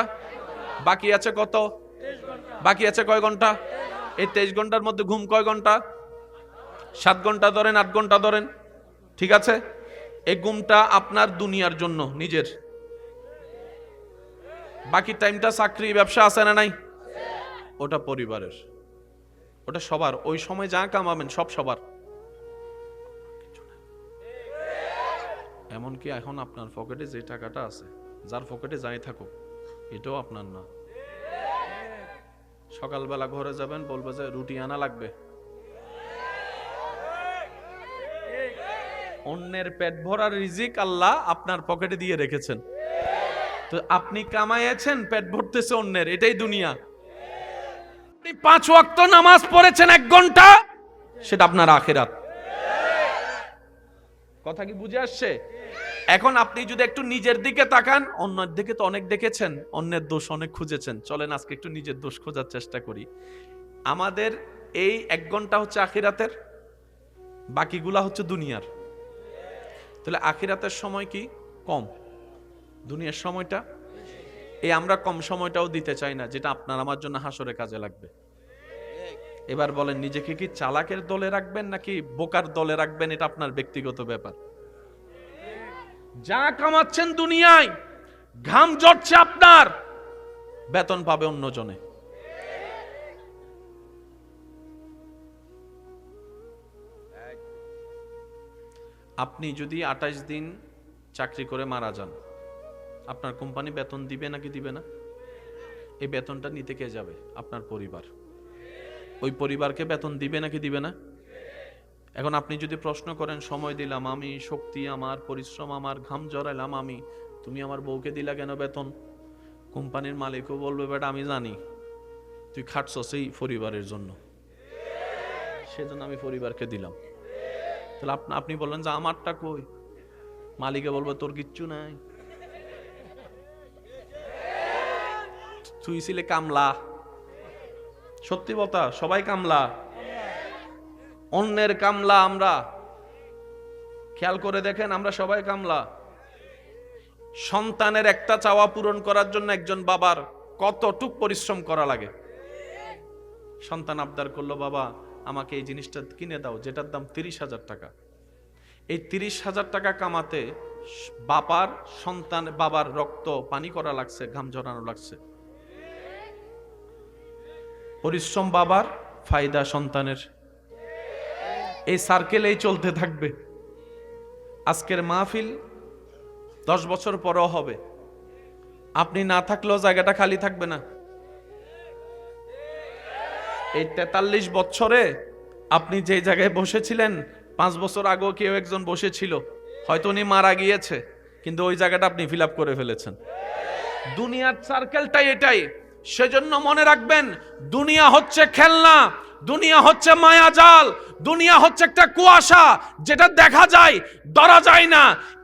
বাকি আছে? কত বাকি আছে? কয় ঘন্টা? এই 23 ঘন্টার মধ্যে ঘুম কয় ঘন্টা? 7 ঘন্টা ধরেন, 8 ঘন্টা ধরেন, ঠিক আছে? এই ঘুমটা আপনার দুনিয়ার জন্য নিজের, বাকি টাইমটা চাকরি ব্যবসা আছে না নাই? ওটা পরিবারের, ওটা সবার। ওই সময় যা কামাবেন সব সবার। এমনকি এখন আপনার পকেটে যে টাকাটা আছে, যার পকেটে যাই থাকুক, এটাও আপনার না। সকালবেলা ঘরে যাবেন, বলবে যে রুটি আনা লাগবে। অন্যের পেট ভরার রিজিক আল্লাহ আপনার পকেটে দিয়ে রেখেছেন, তো আপনি কামাইয়েছেন, পেট ভরতেছে অন্যের, এটাই দুনিয়া। আপনি 5 ওয়াক্ত নামাজ পড়েছেন 1 ঘন্টা, সেটা আপনার আখিরাত। কথা কি বুঝে আসছে? এখন আপনি যদি একটু নিজের দিকে তাকান, অন্যের দিকে তো অনেক দেখেছেন, অন্যের দোষ অনেক খুঁজেছেন, চলেন আজকে একটু নিজের দোষ খোঁজার চেষ্টা করি। আমাদের এই 1 ঘন্টা হচ্ছে আখিরাতের, বাকিগুলা হচ্ছে দুনিয়ার। তাহলে আখিরাতের সময় কি কম, দুনিয়ার সময়টা? এই আমরা কম সময়টাও দিতে চাই না, যেটা আপনার আমার জন্য হাসরে কাজে লাগবে। এবার বলেন, নিজেকে কি চালাকের দলে রাখবেন নাকি বোকার দলে রাখবেন? এটা আপনার ব্যক্তিগত ব্যাপার। যা কামাচ্ছেন দুনিয়ায়, ঘাম ঝরছে আপনার, বেতন পাবে অন্যজনে। আপনি যদি 28 দিন চাকরি করে মারা যান, আপনার কোম্পানি বেতন দিবে নাকি দিবে না? এই বেতনটা নিতে কে যাবে? আপনার পরিবার। ওই পরিবারকে বেতন দিবে নাকি দিবে না? এখন আপনি যদি প্রশ্ন করেন, সময় দিলাম আমি, শক্তি আমার, পরিশ্রম আমার, ঘাম জড়াইলাম আমি, তুমি আমার বউকে দিলা কেন বেতন? কোম্পানির মালিকও বলবে, বেটা আমি জানি তুই খাটছস এই পরিবারের জন্য, সেজন্য আমি পরিবারকে দিলাম। তাহলে আপনি বললেন যে আমারটা কই? মালিকে বলবে তোর কিচ্ছু নাই, তুই ছিলে কামলা। সত্যি কথা, সবাই কামলা, অন্যের কামলা আমরা। খেয়াল করে দেখেন, আমরা সবাই কামলা। সন্তানের একটা চাওয়া পূরণ করার জন্য একজন বাবার কতটুক পরিশ্রম করা লাগে। সন্তান আবদার করলো, বাবা আমাকে এই জিনিসটা কিনে দাও, যেটার দাম 30,000 টাকা। এই 30,000 টাকা কামাতে বাবার রক্ত পানি করা লাগছে, ঘাম ঝরানো লাগছে। পরিশ্রম বাবার, ফায়দা সন্তানের। এই সার্কেলেই চলতে থাকবে। আজকের মাহফিল 10 বছর পরেও হবে, আপনি না থাকলেও জায়গাটা খালি থাকবে না। এই 43 বছরে আপনি যে জায়গায় বসেছিলেন 5 বছর আগেও কেউ একজন বসেছিল, হয়তো উনি মারা গিয়েছে, কিন্তু ওই জায়গাটা আপনি ফিল আপ করে ফেলেছেন। দুনিয়ার সার্কেলটাই এটাই। সেজন্য মনে রাখবেন, দুনিয়া হচ্ছে খেলনা, দুনিয়া হচ্ছে মায়াজাল, দুনিয়া হচ্ছে একটা কুয়াশা, যেটা দেখা যায় ধরা যায় না।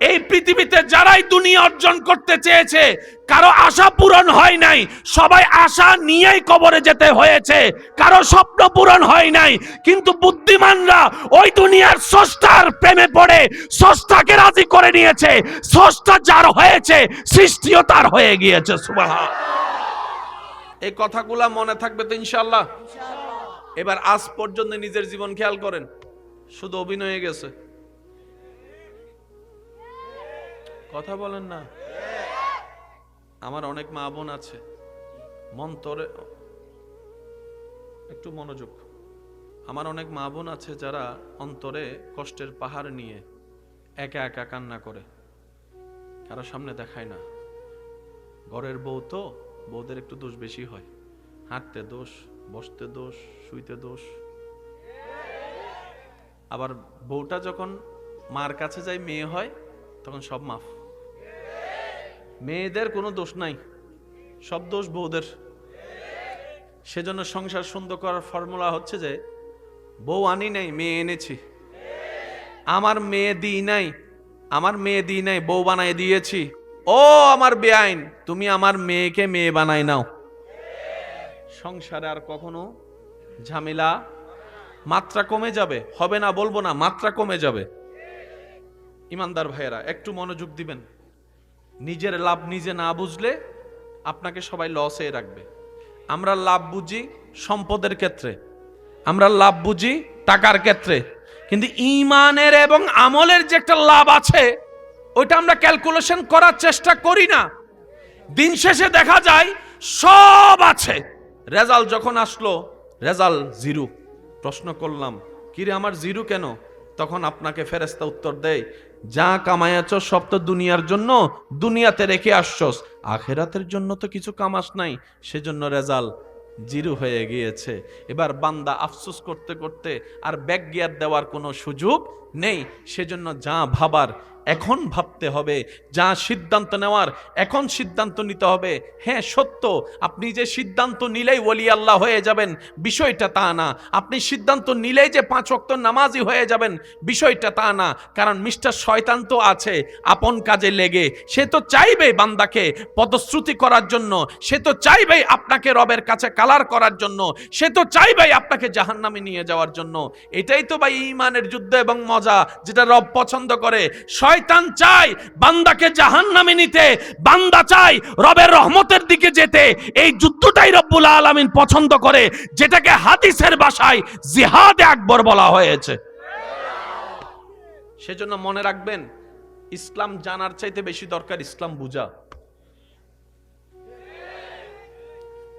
এই পৃথিবীতে যারাই দুনিয়া অর্জন করতে চেয়েছে, কারো আশা পূরণ হয় নাই, সবাই আশা নিয়েই কবরে যেতে হয়েছে, কারো স্বপ্ন পূরণ হয় নাই। কিন্তু বুদ্ধিমানরা ওই দুনিয়ার স্রষ্টার প্রেমে পড়ে স্রষ্টাকে রাজি করে নিয়েছে। স্রষ্টা যার হয়েছে, সৃষ্টিও তার হয়ে গিয়েছে। সুবহানাল্লাহ। এই কথাগুলা মনে থাকবে তো ইনশাআল্লাহ? এবার আজ পর্যন্ত নিজের জীবন খেয়াল করেন, শুধু অভিনয়ে গেছে। কথা বলেন না। আমার অনেক মা বোন আছে, মন্তরে একটু মনোযোগ। আমার অনেক মা বোন আছে যারা অন্তরে কষ্টের পাহাড় নিয়ে একা একা কান্না করে, কারো সামনে দেখায় না। ঘরের বউ তো, বউদের একটু দোষ বেশি হয়, হাঁটতে দোষ, বসতে দোষ, শুইতে দোষ। আবার বউটা যখন মার কাছে যায়, মেয়ে হয়, তখন সব মাফ। মেয়েদের কোনো দোষ নাই, সব দোষ বউদের। সেজন্য সংসার সুন্দর করার ফর্মুলা হচ্ছে যে, বউ আনি নাই, মেয়ে এনেছি। আমার মেয়ে দিই নাই, আমার মেয়ে দিই নাই, বউ বানাই দিয়েছি। ও আমার বেআইন, তুমি আমার মেয়েকে মেয়ে বানাই নাও। সংসারে আর কখনো ঝামেলা, মাত্রা কমে যাবে। হবে না বলবো না, মাত্রা কমে যাবে। ইমানদার ভাইয়েরা একটু মনোযোগ দিবেন। নিজের লাভ নিজে না বুঝলে আপনাকে সবাই লসে রাখবে। আমরা লাভ বুঝি সম্পদের ক্ষেত্রে, আমরা লাভ বুঝি টাকার ক্ষেত্রে, কিন্তু ঈমানের এবং আমলের যে একটা লাভ আছে, ওইটা আমরা ক্যালকুলেশন করার চেষ্টা করি না। দিন শেষে দেখা যায় সব আছে, রেজাল্ট যখন আসলো রেজাল্ট জিরো। প্রশ্ন করলাম, কিরে আমার জিরো কেন? তখন আপনাকে ফেরেশতা উত্তর দেয়, যা কামায়াছ সব তো দুনিয়ার জন্য, দুনিয়াতে রেখে আসছস, আখেরাতের জন্য তো কিছু কামাস নাই, সেজন্য রেজাল্ট জিরো হয়ে গিয়েছে। এবার বান্দা আফসোস করতে করতে আর ব্যাক গিয়ার দেওয়ার কোনো সুযোগ নেই। সেজন্য যা ভাবার এখন ভাবতে হবে, যা সিদ্ধান্ত নেওয়ার এখন সিদ্ধান্ত নিতে হবে। হ্যাঁ সত্য, আপনি যে সিদ্ধান্ত নিলেই ওলি আল্লাহ হয়ে যাবেন, বিষয়টা তা না। আপনি সিদ্ধান্ত নিলেই যে 5 ওয়াক্ত নামাজি হয়ে যাবেন, বিষয়টা তা না। কারণ মিস্টার শয়তান তো আছে আপন কাজে লেগে, সে তো চাইবে বান্দাকে পদশ্রুতি করার জন্য, সে তো চাইবে আপনাকে রবের কাছে কালার করার জন্য, সে তো চাইবে আপনাকে জাহান্নামে নিয়ে যাওয়ার জন্য। এটাই তো ভাই ঈমানের যুদ্ধ এবং মজা, যেটা রব পছন্দ করে। শয়তান চায় বান্দাকে জাহান্নামে নিতে, বান্দা চায় রবের রহমতের দিকে যেতে। এই যুদ্ধটাই রব্বুল আলামিন পছন্দ করে, যেটাকে হাদিসের ভাষায় জিহাদে আকবর বলা হয়েছে। সেজন্য মনে রাখবেন, ইসলাম জানার চাইতে বেশি দরকার ইসলাম বুঝা।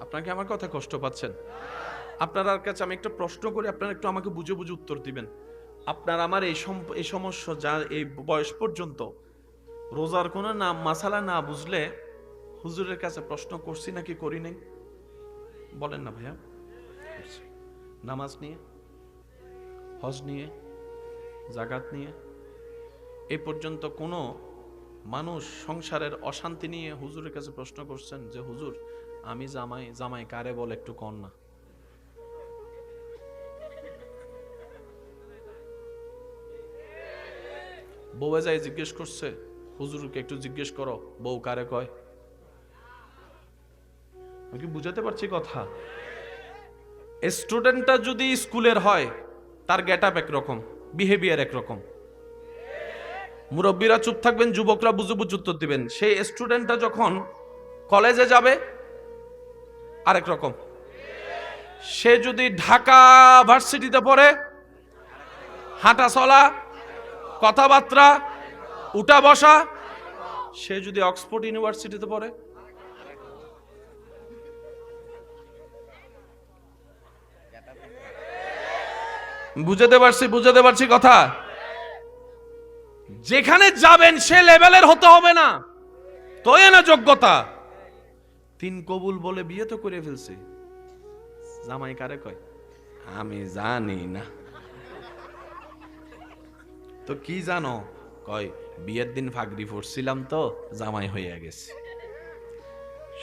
আপনাকে আমার কথা কষ্ট পাচ্ছেন? আপনার কাছে আমি একটা প্রশ্ন করি, আপনারা একটু আমাকে বুঝে বুঝে উত্তর দিবেন। আপনার আমার এই সমস্যা, যা এই বয়স পর্যন্ত রোজার কোনো নাম মাসালা না বুঝলে হুজুরের কাছে প্রশ্ন করছি নাকি করি নাই? বলেন না ভাইয়া। নামাজ নিয়ে, হজ নিয়ে, জাকাত নিয়ে, এই পর্যন্ত কোনো মানুষ সংসারের অশান্তি নিয়ে হুজুরের কাছে প্রশ্ন করছেন যে হুজুর আমি জামাই কারে বলে একটু কন না? বউ যাই জিজ্ঞেস করছে, হুজুরকে একটু জিজ্ঞেস করো বউ কারে কয়। আমি কি বুঝাতে পারছি কথা? স্টুডেন্টটা যদি স্কুলের হয়, তার গেটআপ একরকম, বিহেভিয়ার একরকম। মুরব্বীরা চুপ থাকবেন, যুবকরা বুঝে বুঝে উত্তর দিবেন। সেই স্টুডেন্টটা যখন কলেজে যাবে আরেক রকম। সে যদি ঢাকা ভার্সিটিতে পড়ে, হাঁটা চলা, কথাবার্তা, উঠা বসা। সে যদি অক্সফোর্ড ইউনিভার্সিটিতে পড়ে, বুঝাতে পারছি কথা? যেখানে যাবেন সে লেভেলের হতে হবে না, তোই না যোগ্যতা। 3 কবুল বলে বিয়ে তো করে ফেলছে, জামাই কারে কয় আমি জানি না। তো কি জানো, কয় বিয়ের দিন ফাগড়ি পরছিলাম তো জামাই হইয়া গেছে।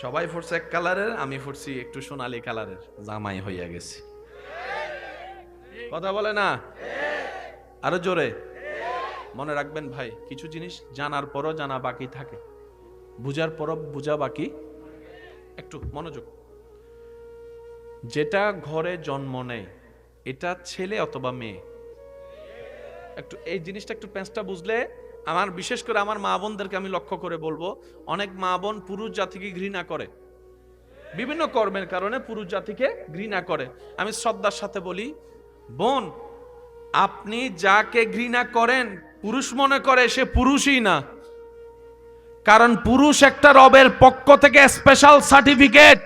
সবাই পরছে এক কালারের, আমি পরছি একটু সোনালী কালারের, জামাই হইয়া গেছে। কথা বলে না? আরো জোরে। মনে রাখবেন ভাই, কিছু জিনিস জানার পরও জানা বাকি থাকে, বুঝার পরও বুঝা বাকি। একটু মনোযোগ। যেটা ঘরে জন্ম নেয় এটা ছেলে অথবা মেয়ে, একটু এই জিনিসটা একটু প্যাঁচটা বুঝলে, আমার বিশেষ করে আমার মা বোনদেরকে আমি লক্ষ্য করে বলবো, অনেক মা বোন পুরুষ জাতিকে ঘৃণা করে, বিভিন্ন কর্মের কারণে পুরুষ জাতিকে ঘৃণা করে। আমি শ্রদ্ধার সাথে বলি, বোন, আপনি যাকে ঘৃণা করেন পুরুষ মনে করে সে পুরুষই না, কারণ পুরুষ একটা রবের পক্ষ থেকে স্পেশাল সার্টিফিকেট,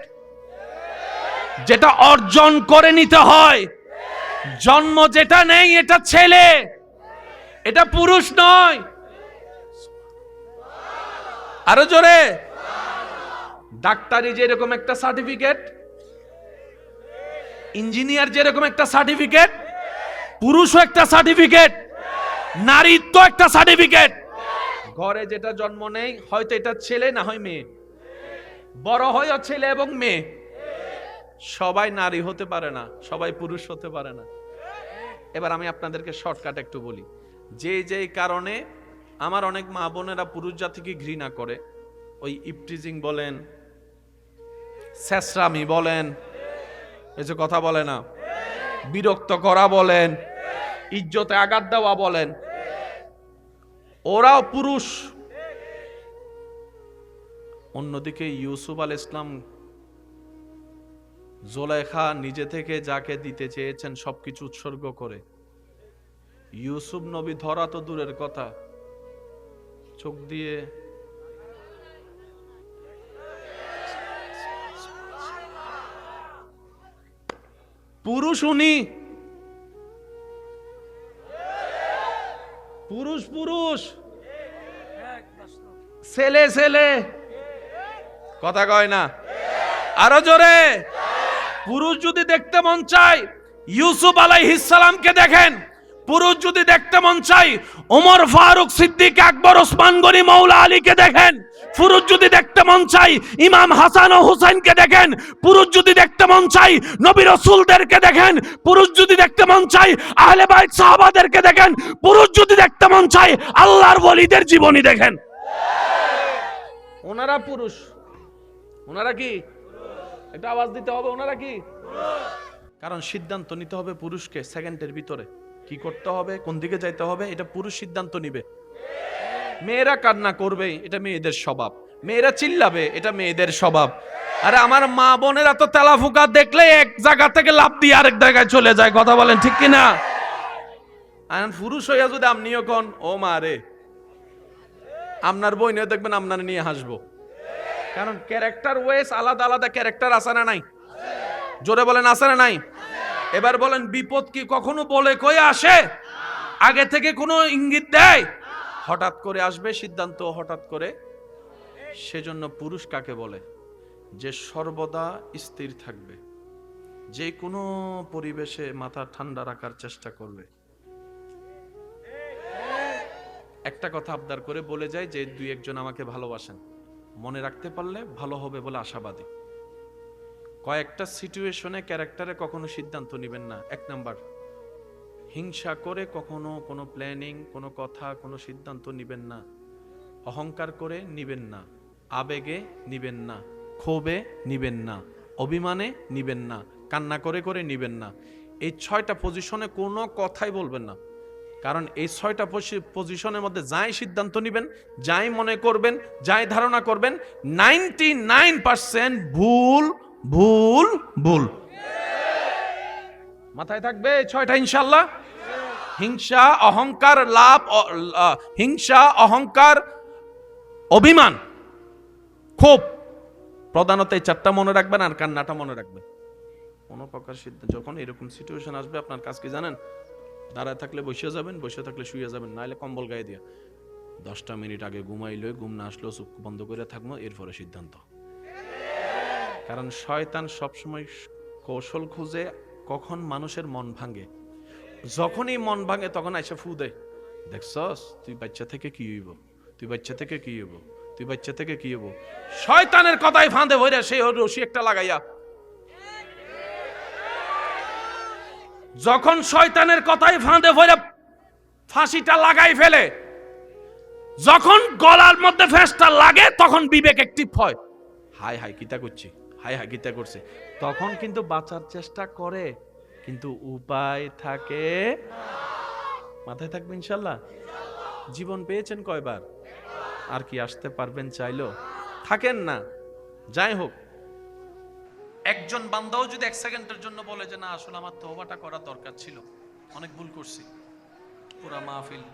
যেটা অর্জন করে নিতে হয়। জন্ম যেটা নেই এটা ছেলে, এটা পুরুষ নয়। আরো জোরে। ডাক্তারি যেরকম একটা সার্টিফিকেট, ইঞ্জিনিয়ার যেরকম একটা সার্টিফিকেট, পুরুষও একটা সার্টিফিকেট, নারীত্ব একটা সার্টিফিকেট। ঘরে যেটা জন্ম নেই, হয়তো এটা ছেলে না হয় মেয়ে, বড় হয় ছেলে এবং মেয়ে। সবাই নারী হতে পারে না, সবাই পুরুষ হতে পারে না। এবার আমি আপনাদেরকে শর্টকাট একটু বলি, যে কারণে আমার অনেক মা বোনেরা পুরুষ জাতিকে ঘৃণা করে, ওই ইপটিজিং বলেন, শেষরামি বলেন, এই যে কথা বলে না, বিরক্ত করা বলেন, ইজ্জতে আঘাত দেওয়া বলেন, ওরাও পুরুষ। অন্যদিকে ইউসুফ আলাইহিস সালাম, জুলেখা নিজে থেকে যাকে দিতে চেয়েছেন সবকিছু উৎসর্গ করে, ইউসুফ নবী ধরা তো দূরের কথা, চোখ দিয়ে পুরুষ, উনি পুরুষ, পুরুষ ছেলে ছেলে, কথা কয় না? আরো জোরে। পুরুষ যদি দেখতে মন চায় ইউসুফ আলাইহিস সালামকে দেখেন, পুরুষ যদি দেখতে মন চায় ওমর ফারুক সিদ্দিক আকবর ওসমান গনি মৌলা আলীকে দেখেন, পুরুষ যদি দেখতে মন চায় ইমাম হাসান ও হুসাইনকে দেখেন, পুরুষ যদি দেখতে মন চায় নবী রাসূলদেরকে দেখেন, পুরুষ যদি দেখতে মন চায় আহলে বাইত সাহাবাদেরকে দেখেন, পুরুষ যদি দেখতে মন চায় আল্লাহর ওলিদের জীবনী দেখেন। ওনারা পুরুষ। ওনারা কি? একটা আওয়াজ দিতে হবে, ওনারা কি? কারণ সিদ্ধান্ত নিতে হবে পুরুষকে, সেকেন্ডের ভিতরে কি করতে হবে, কোন দিকে যাইতে হবে, এটা পুরুষ সিদ্ধান্ত নিবে। মেয়েরা কান্না করবে, এটা মেয়েদের স্বভাব, মেয়েরা চিল্লাবে, এটা মেয়েদের স্বভাব। আরে আমার মা বোনেরা তো তেলাফুকা দেখলে এক জায়গা থেকে লাফ দিয়ে আরেক জায়গায় চলে যায়, কথা বলেন ঠিক কিনা? আর পুরুষ হইয়া যদি আপনিও কোন ও মা রে, আপনার বই নিয়ে দেখবেন আপনার নিয়ে হাসবো, কারণ ক্যারেক্টার ওয়েস আলাদা আলাদা ক্যারেক্টার আছে না নাই? জোরে বলেন আছে না নাই? এবার বলেন, বিপদ কি কখনো বলে কয়ে আসে? আগে থেকে কোনো ইঙ্গিত দেয়? হঠাৎ করে আসবে, সিদ্ধান্ত হঠাৎ করে। সেজন্য পুরুষ কাকে বলে? যে সর্বদা স্থির থাকবে, যে কোনো পরিবেশে মাথা ঠান্ডা রাখার চেষ্টা করবে। একটা কথা আবদার করে বলে যায় যে দুই একজন আমাকে ভালোবাসেন, মনে রাখতে পারলে ভালো হবে বলে আশাবাদী। কয়েকটা সিচুয়েশনে ক্যারেক্টারে কখনো সিদ্ধান্ত নেবেন না। এক নাম্বার, হিংসা করে কখনো কোনো প্ল্যানিং, কোনো কথা, কোনো সিদ্ধান্ত নিবেন না। অহংকার করে নিবেন না, আবেগে নিবেন না, ক্ষোভে নিবেন না, অভিমানে নিবেন না, কান্না করে করে নিবেন না। এই 6টা পজিশনে কোনো কথাই বলবেন না, কারণ এই 6টা পজিশনের মধ্যে যাই সিদ্ধান্ত নিবেন, যাই মনে করবেন, যাই ধারণা করবেন, 99% ভুল ভুল ভুল। মাথায় থাকবে 6টা ইনশাআল্লাহ। হিংসা, অহংকার, লাভ, হিংসা, অহংকার, অভিমান, ক্ষোভ, প্রধানত এই 4টা মনে রাখবেন, আর কান্নাটা মনে রাখবেন। কোনো প্রকার সিদ্ধান্ত যখন এরকম সিচুয়েশন আসবে, আপনার কাজ কি জানেন? দাঁড়ায় থাকলে বসে যাবেন, বসে থাকলে শুয়ে যাবেন, নাইলে কম্বল গায়ে দিয়া 10টা মিনিট আগে ঘুমাইলে, ঘুম না আসলেও চোখ বন্ধ করে থাকবো, এরপরে সিদ্ধান্ত। কারণ শয়তান সবসময় কৌশল খুঁজে কখন মানুষের মন ভাঙে। যখনই মন ভাঙে তখন এসে ফু দেয়, দেখছস তুই বাচ্চা থেকে কি হইব, তুই বাচ্চা থেকে কি হইব, তুই বাচ্চা থেকে কি হইব। শয়তানের কথাই ফাঁদে ভরে সেই রশি একটা লাগাইয়া, যখন শয়তানের কথাই ফাঁদে ভরে ফাঁসিটা লাগাই ফেলে, যখন গলার মধ্যে ফেসটা লাগে তখন বিবেক একটি হয়, হাই হাই কিতা করছি, হাই হাই কিতা করছে, তখন কিন্তু বাঁচার চেষ্টা করে, কিন্তু উপায় থাকে। মাথায় থাকবে ইনশাল্লাহ। জীবন পেয়েছেন কয়বার, আর কি আসতে পারবেন চাইলো? থাকেন না। যাই হোক, একজন বান্দাও যদি এক সেকেন্ডের জন্য বলে যে না আসলে আমার তওবাটা করা দরকার ছিল, অনেক ভুল করছি, পুরা মাহফিল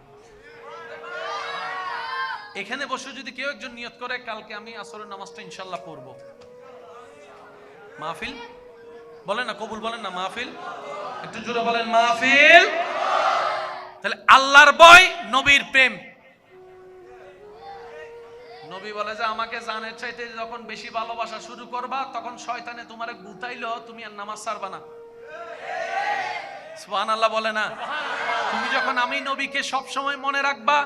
এখানে বসে যদি কেউ একজন নিয়ত করে কালকে আমি আসরের নামাজটা ইনশাল্লাহ পড়বো, মাহফিল বলেন না, কবুল বলেন না, মাহফিল একটু জোরে বলেন মাহফিল। তাহলে আল্লাহর ভয়, নবীর প্রেম। নবী বলে যে আমাকে জানের চাইতে যখন বেশি ভালোবাসা শুরু করবা তখন শয়তানে তোমারে গুতাইলো তুমি আর নামাজ ছাড়বা না। সুবহানাল্লাহ বলে না? তুমি যখন আমি নবীকে সব সময় মনে রাখবা,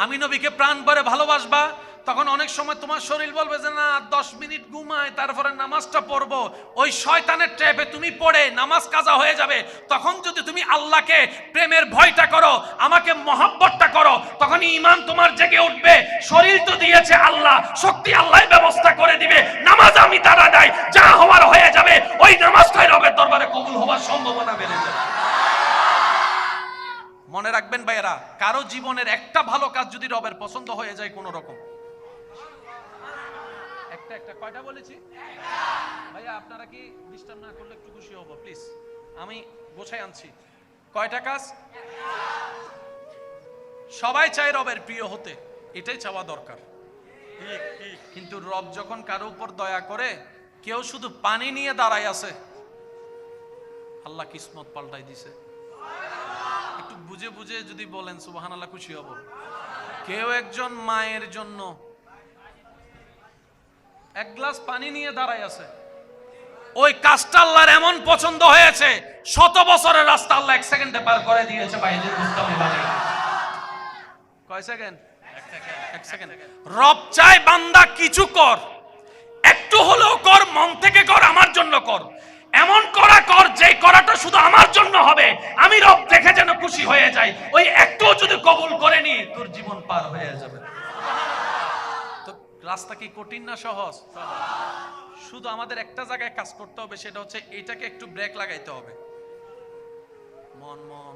আমি নবীকে প্রাণ ভরে ভালোবাসবা, তখন অনেক সময় তোমার শরীর বলবে যে না 10 মিনিট ঘুমায় তারপরে নামাজটা পড়বো, ওই শয়তানের ট্র্যাপে তুমি পড়ে নামাজ কাজা হয়ে যাবে। তখন যদি তুমি আল্লাহকে প্রেমের ভয়টা করো, আমাকে মহব্বতটা করো, তখন ঈমান তোমার জেগে উঠবে। শরীর তো দিয়েছে আল্লাহ, শক্তি আল্লাহ ব্যবস্থা করে দিবে, নামাজ আমি তারা দেয়, যা হওয়ার হয়ে যাবে, ওই নামাজটাই রবের দরবারে কবুল হওয়ার সম্ভাবনা বেড়ে যাবে। মনে রাখবেন ভাইয়েরা, কারো জীবনের একটা ভালো কাজ যদি রবের পছন্দ হয়ে যায় কোন রকম, একটা কয়টা বলেছি ভাইয়া, আপনারা কি ডিস্টার্ব না করলে একটু খুশি হব প্লিজ, আমি গোছাই আনছি। কয়টা কাজ? সবাই চায় রবের প্রিয় হতে, এটাই চাওয়া দরকার, কিন্তু রব যখন কারো উপর দয়া করে, কেউ শুধু পানি নিয়ে দাঁড়ায় আছে, আল্লাহ কিসমত পাল্টাই দিছে। একটু বুঝে বুঝে যদি বলেন সুবহানাল্লাহ, খুশি হব। কেউ একজন মায়ের জন্য এক গ্লাস পানি নিয়ে দাঁড়ায় আছে, ওই কাজটা আল্লাহর এমন পছন্দ হয়েছে, 100 বছরের রাস্তা আল্লাহ 1 সেকেন্ডে পার করে দিয়েছে। ভাইদের বুঝতে পারে কয় সেকেন্ড? 1 সেকেন্ড। রব চায় বান্দা কিছু কর, একটু হলেও কর, মন থেকে কর, আমার জন্য কর, এমন করা কর যে করাটা শুধু আমার জন্য হবে, আমি রব দেখে যেন খুশি হয়ে যাই। ওই একটু যদি কবুল করে নি, তোর জীবন পার হয়ে যাবে। তো রাস্তা কি কঠিন না সহজ? শুধু আমাদের একটা জায়গায় কাজ করতে হবে, সেটা হচ্ছে এটাকে একটু ব্রেক লাগাইতে হবে। মন মন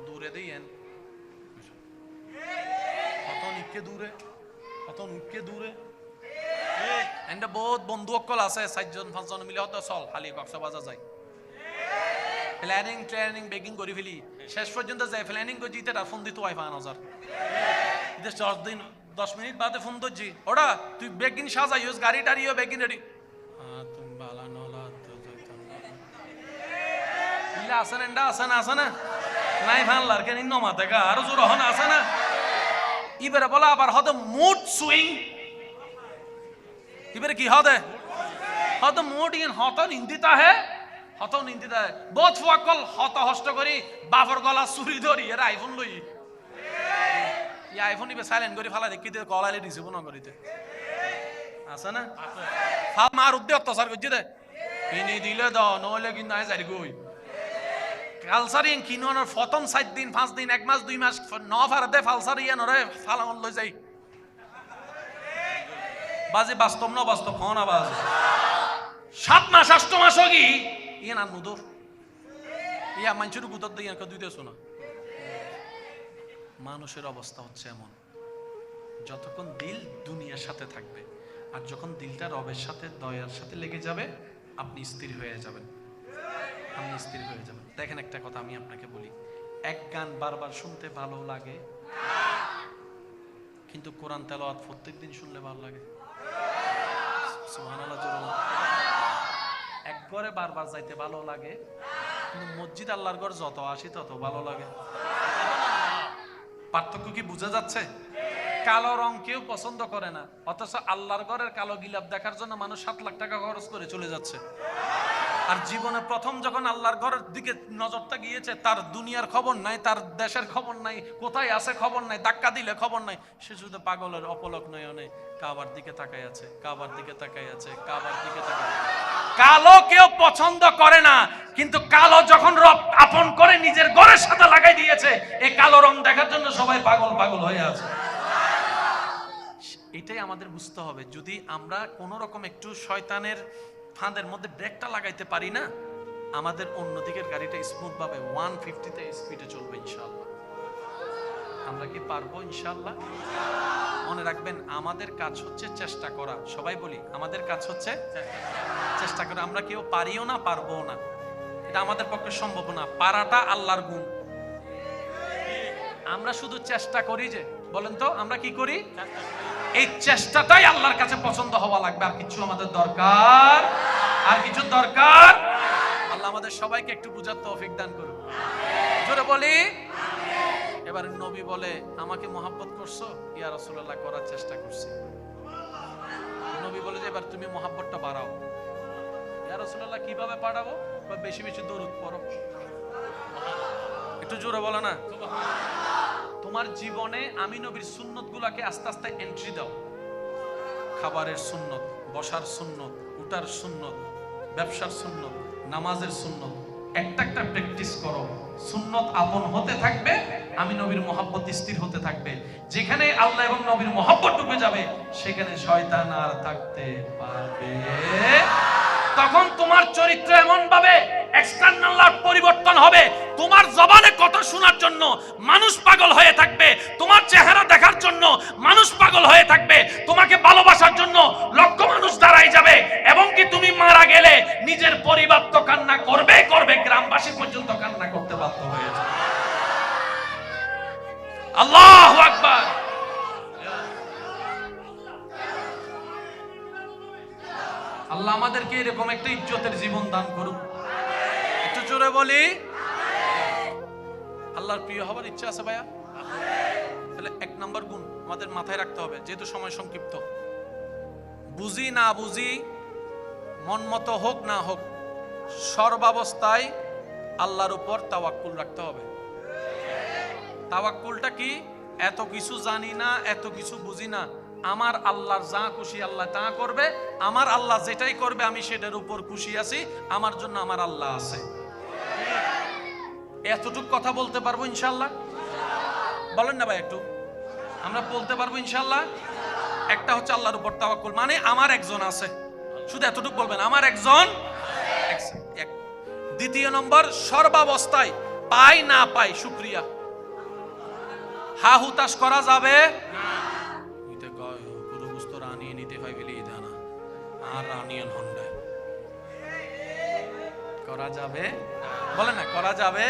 দূরে দিয়েন, কত নিকে দূরে, কত নুকে দূরে। এন্ড বহুত বন্ধু অকল আছে, 4জন 5জন মিলে হতো চল খালি কক্সবাজার যাই, প্ল্যানিং বেগিং করে ফেলি, শেষ পর্যন্ত যাই প্ল্যানিং করে জিতে তার ফোন দিতে ওয়াইফাই 1000 10 মিনিট বাদে ফোন ধরছি, ওরা তুই বেগিন সাজাই গাড়ি টাড়িও বেগিন রেডি, তুমি বালা নলা ইলা আসেন এন্ডা আসেন আসে না নাই ভানলার কেন নমা দেখা আরো জোর হন আসে না। ইবারে বলা আবার হয়তো মুড সুইং, ইবারে কি হদে হয়তো মুড ইন হত নিন্দিতা হে, হত নিন্দিতা হে বহুত ফুয়াকল হত হষ্ট করি বাফর গলা চুরি ধরি এর আইফোন লই, ই আইফোন ইবে সাইলেন্ট করে ফালা দেখি দে কলাইলে রিসিভ না করিতে আছে না, ফাল মার উদ্দে অত্যাচার করছি দে কিনি দিলে দাও নইলে কিন্তু আই যাই গই কালসারিং কিনোর প্রথম 7 দিন 5 দিন 1 মাস 2 মাস ন ফারদে ফালসার ইয়া নরে ফালান লই যাই বাজে বাস্তব না বাস্তব হনা বাজে 7 মাস 8 মাস হগি ইয়া না নুদুর ইয়া মানচুর গুতত দিয়া ক দুই দেছো না। মানুষের অবস্থা হচ্ছে এমন, যতক্ষণ দিল দুনিয়ার সাথে থাকবে, আর যখন দিলটা রবের সাথে দয়ার সাথে লেগে যাবে, আপনি স্থির হয়ে যাবেন, আপনি স্থির হয়ে যাবেন। দেখেন একটা কথা আমি আপনাকে বলি, এক গান বারবার শুনতে ভালো লাগে, কিন্তু কোরআন তেলাওয়াত প্রত্যেকদিন শুনলে ভালো লাগে। সুবহানাল্লাহ জোরে এক ঘরে বারবার যাইতে ভালো লাগে, কিন্তু মসজিদ আল্লাহর ঘর যত আসি তত ভালো লাগে। পার্থক্য কি বোঝা যাচ্ছে? কালো রং কেউ পছন্দ করে না, অথচ আল্লাহর ঘরের কালো গিলাপ দেখার জন্য মানুষ 7 লাখ টাকা খরচ করে চলে যাচ্ছে। আর জীবনে প্রথম যখন আল্লাহর ঘরের দিকে নজরটা গিয়েছে, তার দুনিয়ার খবর নাই, তার দেশের খবর নাই, কোথায় আছে খবর নাই, ধাক্কা দিলে খবর নাই। সে শুধু পাগলের অপলক নয়নে কাবার দিকে তাকাই আছে, কাবার দিকে তাকাই আছে, কাবার দিকে তাকাই। কালো কেউ পছন্দ করে না, কিন্তু কালো যখন রব আপন করে নিজের ঘরের সাথে লাগাই দিয়েছে, এই কালো রং দেখার জন্য সবাই পাগল পাগল হয়ে আছে। এটাই আমাদের বুঝতে হবে। যদি আমরা কোন রকম একটু শয়তানের ফাঁদের মধ্যে ব্রেকটা লাগাইতে পারি না, আমাদের অন্যদিকের গাড়িটা স্মুথ ভাবে 150-তে স্পিডে চলবে ইনশাআল্লাহ। আমরা কি পারবো ইনশাআল্লাহ? মনে রাখবেন, আমাদের কাজ হচ্ছে চেষ্টা করা। সবাই বলি, আমাদের কাজ হচ্ছে চেষ্টা করা। আমরা কেউ পারিও না, পারবো না, এটা আমাদের পক্ষে সম্ভব না। পারাটা আল্লাহর গুণ। আমরা শুধু চেষ্টা করি। যে বলেন তো, আমরা কি করি? এই চেষ্টাটাই আল্লাহর কাছে পছন্দ হওয়া লাগবে। আর কিছু আমাদের দরকার, আর কিছু দরকার। আল্লাহ আমাদের সবাইকে একটু বুঝার তৌফিক দান করুন। জোরে বলি। এবার নবী বলে, আমাকে মহব্বত করছো? ইয়া রাসূলুল্লাহ, করার চেষ্টা করছি। নবী বলে যে, এবার তুমি মহব্বতটা বাড়াও। ইয়া রাসূলুল্লাহ, কিভাবে বাড়াবো? বেশি বেশি দরুদ পড়ো। একটু জোরে বলো না। তোমার জীবনে আমি নবীর সুন্নত গুলাকে আস্তে আস্তে এন্ট্রি দাও। খাবারের সুন্নত, বসার সুন্নত, উঠার সুন্নত, ব্যবসার সুন্নত, নামাজের সুন্নত, একটা একটা প্র্যাকটিস করো। সুন্নত আপন হতে থাকবে, আমি নবীর মহব্বত স্থির হতে থাকবে। যেখানে আল্লাহ এবং নবীর মহব্বত ঢুকে যাবে, সেখানে শয়তান আর থাকতে পারবে। তখন তোমার চরিত্র এমন ভাবে এক্সটার্নাল পরিবর্তন হবে, তোমার জবানে কথা শোনার জন্য মানুষ পাগল হয়ে থাকবে, তোমার চেহারা দেখার জন্য মানুষ পাগল হয়ে থাকবে, তোমাকে ভালোবাসার জন্য লক্ষ মানুষ দাঁড়াই যাবে। এবং কি তুমি মারা গেলে নিজের পরিবার তো কান্না করবে করবে, গ্রামবাসী পর্যন্ত কান্না করতে বাধ্য হয়ে যাবে। আল্লাহু আকবার। আল্লাহ আমাদেরকে এরকম একটা ইজ্জতের জীবন দান করুক। একটু জোরে বলি। আল্লাহর প্রিয় হবার ইচ্ছা আছে ভাইয়া? তাহলে এক নাম্বার গুণ আমাদের মাথায় রাখতে হবে, যেহেতু সময় সংক্ষিপ্ত। বুঝি না বুঝি, মন মতো হোক না হোক, সর্বাবস্থায় আল্লাহর উপর তাওয়াক্কুল রাখতে হবে। তাওয়াক্কুলটা কি? এত কিছু জানি না, এত কিছু বুঝি না, আমার আল্লাহর যা খুশি আল্লাহ তা করবে, আমার আল্লাহ যেটাই করবে আমি সেটার উপর খুশি আছি, আমার জন্য আমার আল্লাহ আছে। এতটুকু কথা বলতে পারবো ইনশাআল্লাহ? বলেন না ভাই একটু। আমরা বলতে পারবো ইনশাআল্লাহ? একটা হচ্ছে আল্লাহর উপর তাওয়াক্কুল, মানে আমার একজন আছে। শুধু এতটুকু বলবেন, আমার একজন। দ্বিতীয় নম্বর, সর্বাবস্থায় পাই না পাই শুকরিয়া। হা হুতাশ করা যাবে না। করা যাবে, বলে না করা যাবে।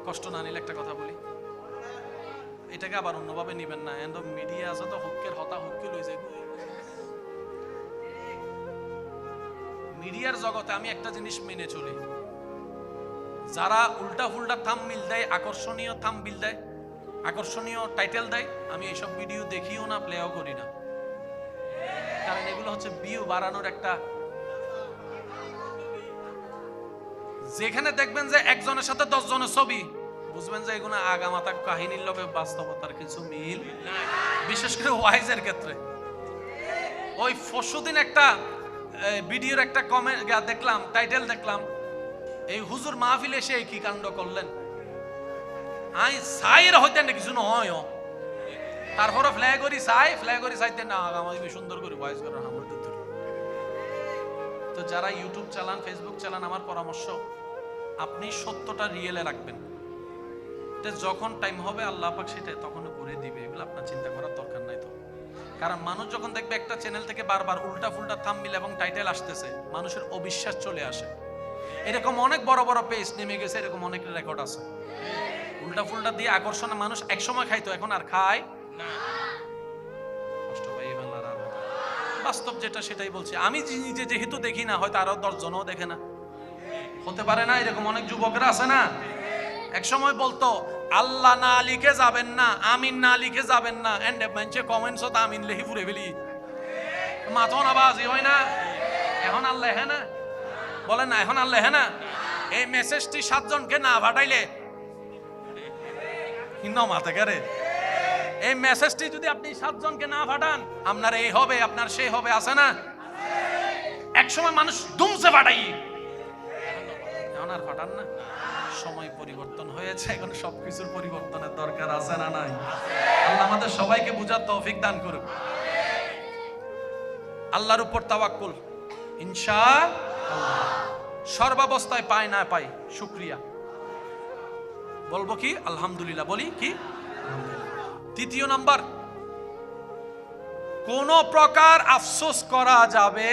কষ্ট না নিলে একটা কথা বলি, এটাকে আবার অন্যভাবে নিবেন না। এন্ড মিডিয়া আছে তো হকের হতা হককে লই যায়। মিডিয়ার জগতে আমি একটা জিনিস মেনে চলি, যারা উল্টা ফুল্টা থাম্বনেল দেয়, আকর্ষণীয় থাম্বনেল দেয়, আকর্ষণীয় টাইটেল দেয়, আমি এইসব ভিডিও দেখিও না, প্লেও করি না। কারণ এগুলো হচ্ছে ভিউ বাড়ানোর একটা। যেখানে দেখবেন যে একজনের সাথে 10 জনের ছবি, বুঝবেন যে এগুলো আগামাতা কাহিনীর লগে বাস্তবতার কিছু মিল। বিশেষ করে ওয়াইজের ক্ষেত্রে। ওই পরশুদিন একটা ভিডিওর একটা কমেন্ট দেখলাম, টাইটেল দেখলাম, এই হুজুর মাহফিলে এসে কি কাণ্ড করলেন। আই সাইর হইতে না কিছু নয়, তারপরে ফ্ল্যাগরি চাইতে না আমি সুন্দর করে ভয়েস করার আমার। তো যারা ইউটিউব চালান, ফেসবুক চালান, আমার পরামর্শ, আপনি সত্যটা রিয়েলে রাখবেন। যখন টাইম হবে আল্লাহ পাক সেটা তখন করে দিবে, এগুলো আপনার চিন্তা করার দরকার নাই। তো কারণ মানুষ যখন দেখবে একটা চ্যানেল থেকে বারবার উল্টা ফুল্টা থাম্বনেল এবং টাইটেল আসতেছে, মানুষের অবিশ্বাস চলে আসে। এরকম অনেক বড় বড় পেজ নেমে গেছে, এরকম অনেক রেকর্ড আছে। উল্টা ফুল্টা দিয়ে আকর্ষণে মানুষ একসময় খাইতো, এখন আর খায় না। কষ্ট ভাই, বাস্তব যেটা সেটাই বলছি। আমি নিজে যেহেতু দেখি না, হয়তো আরো 10 জনও দেখে না, হতে পারে না। এরকম অনেক যুবকরা আছে না, এক সময় বলতো আল্লাহ না লিখে যাবেন না, আমিন না লিখে যাবেন না, এন্ড মানছে কমেন্টস তো আমিন লিখে পুরে ফেলি, মাথন আবাজি হয় না। এখন আল্লাহ হ্যাঁ না বলেন না, এখন আল্লাহ হ্যাঁ না। এই মেসেজটি 7 জনকে না পাঠাইলে মাথা করে, এই মেসেজটি যদি আপনি 7 জনকে না পাঠান, আপনার এই হবে, আপনার সেই হবে, আছে না? এক সময় মানুষ দুমসে পাঠাই, এখন আর পাঠান না। সময় পরিবর্তন হয়েছে, এখন সবকিছুর পরিবর্তনের দরকার আছে না নাই? আল্লাহ আমাদের সবাইকে বুঝার তৌফিক দান করুক। আল্লাহর উপর তাওয়াক্কুল, ইনশাআল্লাহ। সর্বাবস্থায় পাই না পাই শুকরিয়া বলবো কি? আলহামদুলিল্লাহ বলি কি? তৃতীয় নাম্বার, কোন প্রকার আফসোস করা যাবে।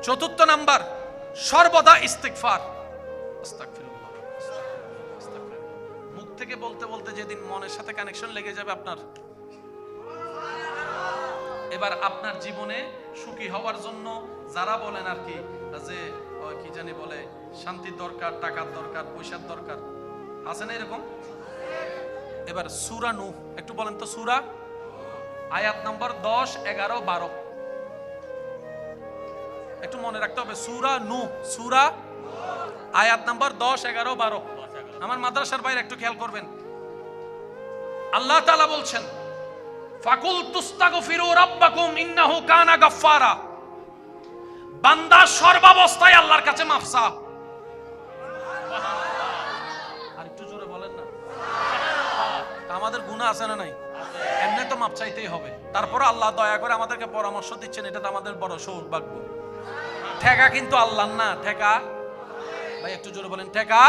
চতুর্থ নাম্বার, সর্বদা ইস্তিগফার, আস্তাগফিরুল্লাহ, মুখ থেকে বলতে বলতে যেদিন মনের সাথে কানেকশন লেগে যাবে আপনার, এবার আপনার জীবনে সুখী হওয়ার জন্য যারা বলেন আর কি, যে কি জানি বলে শান্তির দরকার, টাকার দরকার, পয়সার দরকার, আছে না এরকম? এবার সূরা নূহ একটু বলেন তো, সূরা আয়াত নাম্বার 10, 11, 12 একটু মনে রাখতে হবে। সূরা নূহ, সূরা আয়াত নাম্বার 10, 11, 12। আমার মাদ্রাসার বাইরে একটু খেয়াল করবেন। আল্লাহ তাআলা বলছেন, ফাকুল তুস্তাগফিরু রাব্বাকুম ইন্নাহু কানা গাফফারা। বান্দা সর্বাবস্থায় আল্লাহর কাছে মাফ চাও। আর একটু জোরে বলেন না। আমাদের গুনাহ আছে না নাই? এমনি তো মাফ চাইতেই হবে। তারপর আল্লাহ দয়া করে আমাদেরকে পরামর্শ দিচ্ছেন, এটা তো আমাদের বড় সৌভাগ্য। ঠেকা কিন্তু আল্লাহর না, ঠেকা ভাই একটু জোরে বলেন, ঠেকা।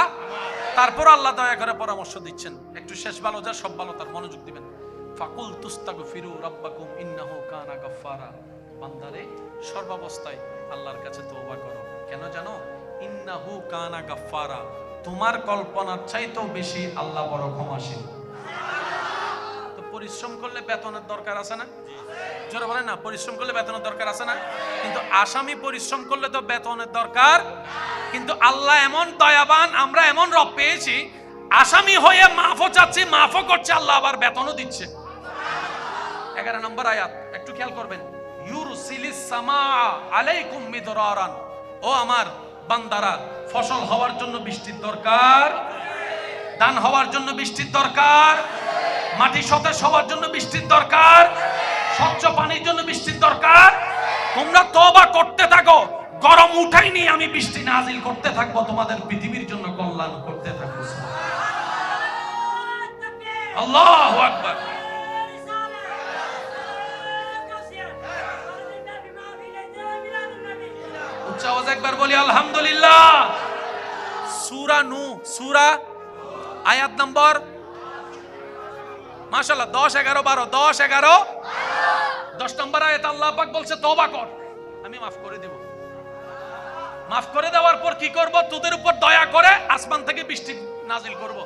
তারপর আল্লাহ দয়া করে পরামর্শ দিচ্ছেন, একটু শেষ ভালো যা সব ভালো তার মনোযোগ দিবেন। ফাকুল তুস্তাগফিরু রাব্বাকুম ইন্নাহু কানা গাফফারা। বান্দারে সর্বাবস্থায় আল্লাহর কাছে তওবা করো। কেন জানো? ইন্নাহু কানা গাফফারা, তোমার কল্পনার চাইতেও বেশি আল্লাহ বড় ক্ষমাশীল। তো পরিশ্রম করলে বেতনের দরকার আছে না? জোরে বলেন না, পরিশ্রম করলে বেতনের দরকার আছে না? কিন্তু আসামি পরিশ্রম করলে তো বেতনের দরকার। কিন্তু আল্লাহ এমন দয়াবান, আমরা এমন রব পেয়েছি, আসামি হয়ে মাফও চাচ্ছি, মাফও করছে, আল্লাহ আবার বেতনও দিচ্ছে। 11 নম্বর আয়াত একটু খেয়াল করবেন। ইউরসিলিস সামাআ আলাইকুম মিদরারান। ও আমার বান্দারা, ফসল হওয়ার জন্য বৃষ্টির দরকার, ধান হওয়ার জন্য বৃষ্টির দরকার, মাটি সতেজ হওয়ার জন্য বৃষ্টির দরকার, স্বচ্ছ পানির জন্য বৃষ্টির দরকার। তোমরা তওবা করতে থাকো, গরম উঠাইনি আমি বৃষ্টি নাজিল করতে থাকবো, তোমাদের পৃথিবীর জন্য কল্যাণ করতে থাকবো। আল্লাহু আকবার। উচ্চ আওয়াজে একবার বলি আলহামদুলিল্লাহ। সূরা নূহ, সূরা আয়াত নম্বর মাশাআল্লাহ 10, 11, 12, 10, 11, 10 নম্বর আয়াত আল্লাহ পাক বলছে তওবা কর, আমি মাফ করে দেব। মাফ করে দেওয়ার পর কি করব? তোদের উপর দয়া করে আসমান থেকে বৃষ্টি নাজিল করব।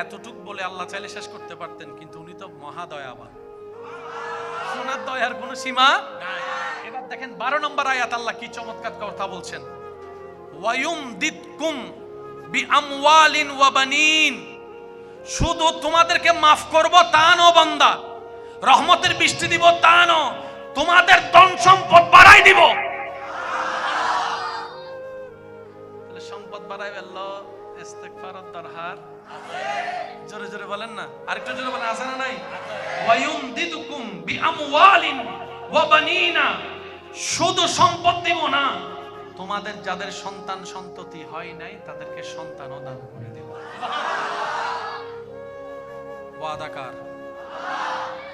এতটুক বলে আল্লাহ চাইলে শেষ করতে পারতেন, কিন্তু উনি তো মহা দয়াবান, ওনার দয়ার কোনো সীমা নাই। এবার দেখেন 12 নম্বর আয়াত আল্লাহ কি চমৎকার কথা বলছেন। ওয়ায়ুমদিদকুম বিআমওয়ালিন ওয়া বানিন। শুধু তোমাদেরকে মাফ করব তা না বান্দা, রহমতের বৃষ্টি দিব তা না, তোমাদের ধন সম্পদ বাড়াই দিব। তাহলে সম্পদ বাড়াই আল্লাহ, ইস্তিগফারের দরকার। জোরে জোরে বলেন না, আরেকটু জোরে বলেন, আছে না নাই? ওয়ায়ুমদিদকুম বিআমওয়ালিন ওয়া বানিনা। শুধু সম্পদ দিব না, তোমাদের যাদের সন্তান সন্ততি হয় নাই তাদেরকে সন্তানও দান করে দেব। ওয়াদাকার।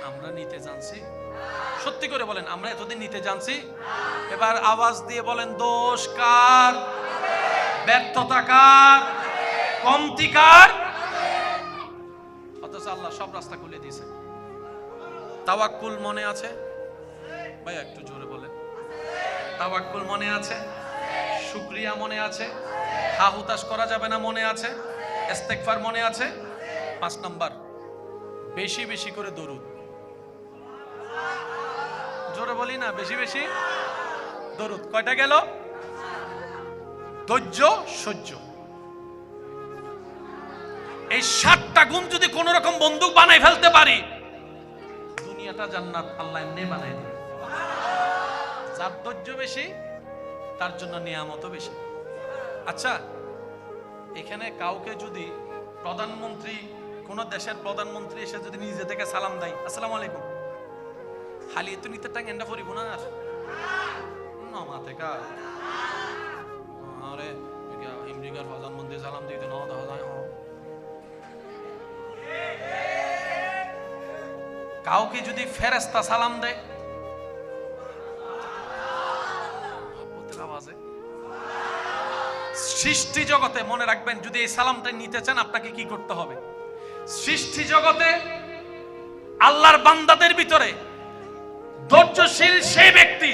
আমরা নিতে জানছি? সত্যি করে বলেন, আমরা এতদিন নিতে জানছি? এবার আওয়াজ দিয়ে বলেন, দোষ কার? ব্যর্থতা কার? কমতি কার? অথচ আল্লাহ সব রাস্তা খুলে দিয়েছে। তাওয়াক্কুল মনে আছে ভাই? একটু জোরে বলেন। তাওয়াক্কুল মনে আছে? শুকরিয়া মনে আছে? হা হুতাশ করা যাবে না মনে আছে? ইস্তিগফার মনে আছে? 5 নাম্বার, বেশি বেশি করে দরুদ। জোরে বলি না, বেশি বেশি দরুদ। কয়টা গেল? ধৈর্য, সহ্য। এই 7টা গুণ যদি কোন রকম বন্দুক বানাই ফেলতে পারি, দুনিয়াটা জান্নাত আল্লাহ এমনি বানাই দেবে। যার ধৈর্য বেশি তার জন্য নিয়ামতও বেশি। আচ্ছা, এখানে কাউকে যদি প্রধানমন্ত্রী, কোন দেশের প্রধানমন্ত্রী এসে যদি নিজে থেকে সালাম দেয়, আসসালামু আলাইকুম, খালি তো নিতে টাং এন্ডা পরিব না আর নমাতে কা আরে আমেরিকার প্রধানমন্ত্রী সালাম দিতে না দেখা যায়। কাউকে যদি ফেরেশতা সালাম দেয়, সৃষ্টি জগতে মনে রাখবেন, যদি এই সালামটা নিতে চান আপনাকে কি করতে হবে? সৃষ্টি জগতে আল্লাহর বান্দাদের ভিতরে ধৈর্যশীল সেই ব্যক্তি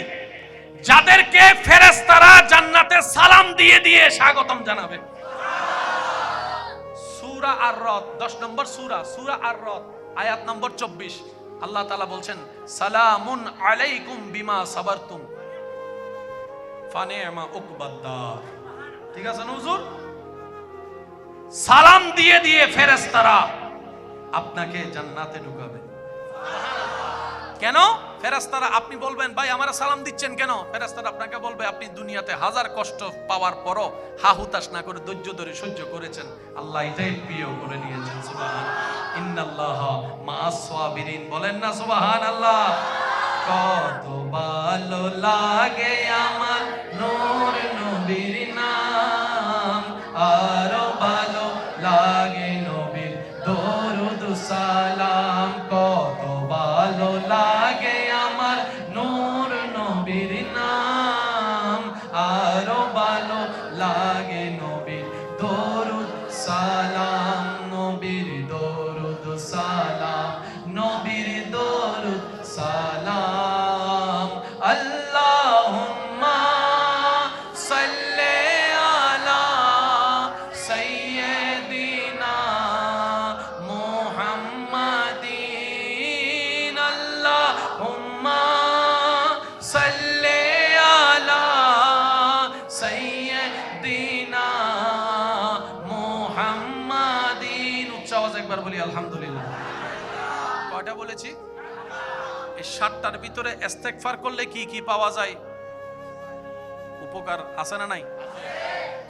যাদেরকে ফেরেশতারা জান্নাতে সালাম দিয়ে দিয়ে স্বাগতম জানাবে। সূরা আর-রাদ 10 নম্বর সূরা আর-রাদ আয়াত নম্বর 24 আল্লাহ তাআলা বলছেন, সালামুন আলাইকুম বিমা সাবারতুম ফানি'মা উকবাদ-দার। ঠিক আছে না হুজুর? সালাম দিয়ে দিয়ে ফেরেশতারা আপনাকে জান্নাতে ঢুকাবে। কেন? ফেরেশতারা, আপনি বলবেন ভাই আমারে সালাম দিচ্ছেন কেন? ফেরেশতারা আপনাকে বলবে আপনি দুনিয়াতে হাজার কষ্ট পাওয়ার পরও হা হুতাশ না করে ধৈর্য ধরে সহ্য করেছেন, আল্লাহ এটাই প্রিয় করে নিয়েছেন। সুবহানাল্লাহ, ইন্নাল্লাহা মা'আস সাবিরিন। বলেন না সুবহানাল্লাহ। কত ভালো লাগে আমার নূর নবীর নাম, আরো ভালো লাগে নবীর দরুদ সালাম। কত ভালো লাগে আমার নূর নবীর নাম, আরো ভালো লাগে নবীর দরুদ সালাম। নবীর দরুদ সালাম, নবীর দরুদ সালাম। আল্লাহুম্মা সাল্লি আলা সাইয়্যিদিনা মুহাম্মাদিন। আল্লাহুম্মা সাল্লি আলা সাইয়্যিদিনা মুহাম্মাদিন। উচ্চ আওয়াজে একবার বলি আলহামদুলিল্লাহ। কয়টা বলেছি? এই 7টার ভিতরে ইস্তেগফার করলে কি কি পাওয়া যায়? উপকার আছে না নাই?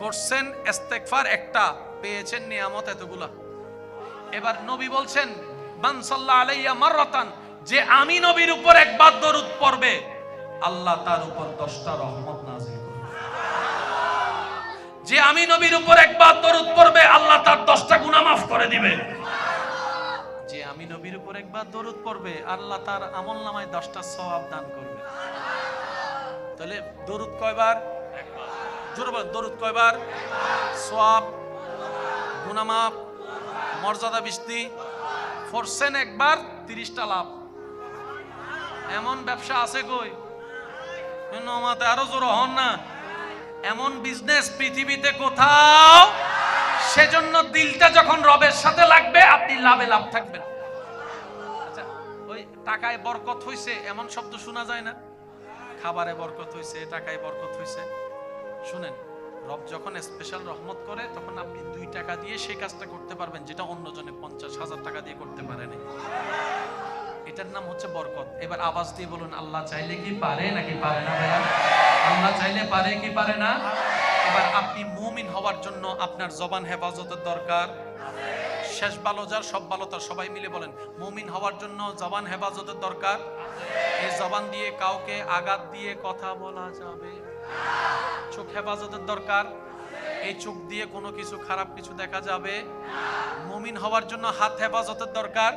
করছেন ইস্তেগফার একটা, পেয়েছেন নিয়ামত এতগুলা। এবার নবী বলছেন, মান সাল্লা আলাইয়া মাররাতান, যে আমি নবীর উপর একবার দরুদ পড়বে আল্লাহ তার উপর 10টা রহমত নাযিল করবে। যে আমি নবীর উপর একবার দরুদ পড়বে আল্লাহ তার 10টা গুনাহ মাফ করে দিবে। যে আমি নবীর উপর একবার দরুদ পড়বে আল্লাহ তার আমলনামায় 10টা সওয়াব দান করবে। তাহলে দরুদ কয়বার? একবার। জোরে বলেন, দরুদ কয়বার? সওয়াব, গুনাহ মাফ, মর্যাদা বৃদ্ধি। ফরছেন একবার 30টা লাভ। এমন ব্যবসা আছে কই? নমাতে আরো জোর হন না। এমন বিজনেস পৃথিবীতে কোথাও। সেজন্য দিলটা যখন রবের সাথে লাগবে আপনি লাভে লাভ থাকবেন। আচ্ছা, ওই টাকায় বরকত হইছে এমন শব্দ শোনা যায় না? খাবারে বরকত হইছে, টাকায় বরকত হইছে। শুনেন, রব যখন স্পেশাল রহমত করে তখন আপনি 2 টাকা দিয়ে সেই কাজটা করতে পারবেন যেটা অন্যজনে 50,000 টাকা দিয়ে করতে পারে না। এটার নাম হচ্ছে বরকত। এবার আওয়াজ দিয়ে বলুন, আল্লাহ চাইলে কি পারে নাকি পারে না? ভাইয়া, আল্লাহ চাইলে পারে কি পারে না? এবার আপনি মুমিন হওয়ার জন্য আপনার জবান হেফাজতের দরকার। শেষ ভালো যার সব ভালো তার, সবাই মিলে বলেন, মুমিন হওয়ার জন্য জবান হেফাজতের দরকার। এই জবান দিয়ে কাউকে আঘাত দিয়ে কথা বলা যাবে। চোখ হেফাজতের দরকার। এই চোখ দিয়ে কোনো কিছু খারাপ কিছু দেখা যাবে। মুমিন হওয়ার জন্য হাত হেফাজতের দরকার।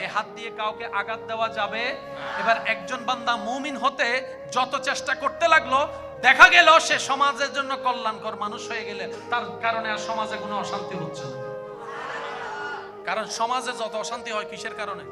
এই হাত দিয়ে কাউকে আঘাত দেওয়া যাবে। এবার একজন বান্দা মুমিন হতে যত চেষ্টা করতে লাগলো, দেখা গেল সে সমাজের জন্য কল্যাণকর মানুষ হয়ে গেলে তার কারণে আর সমাজে কোনো অশান্তি হচ্ছে না। কারণ সমাজে যত অশান্তি হয় কিসের কারণে?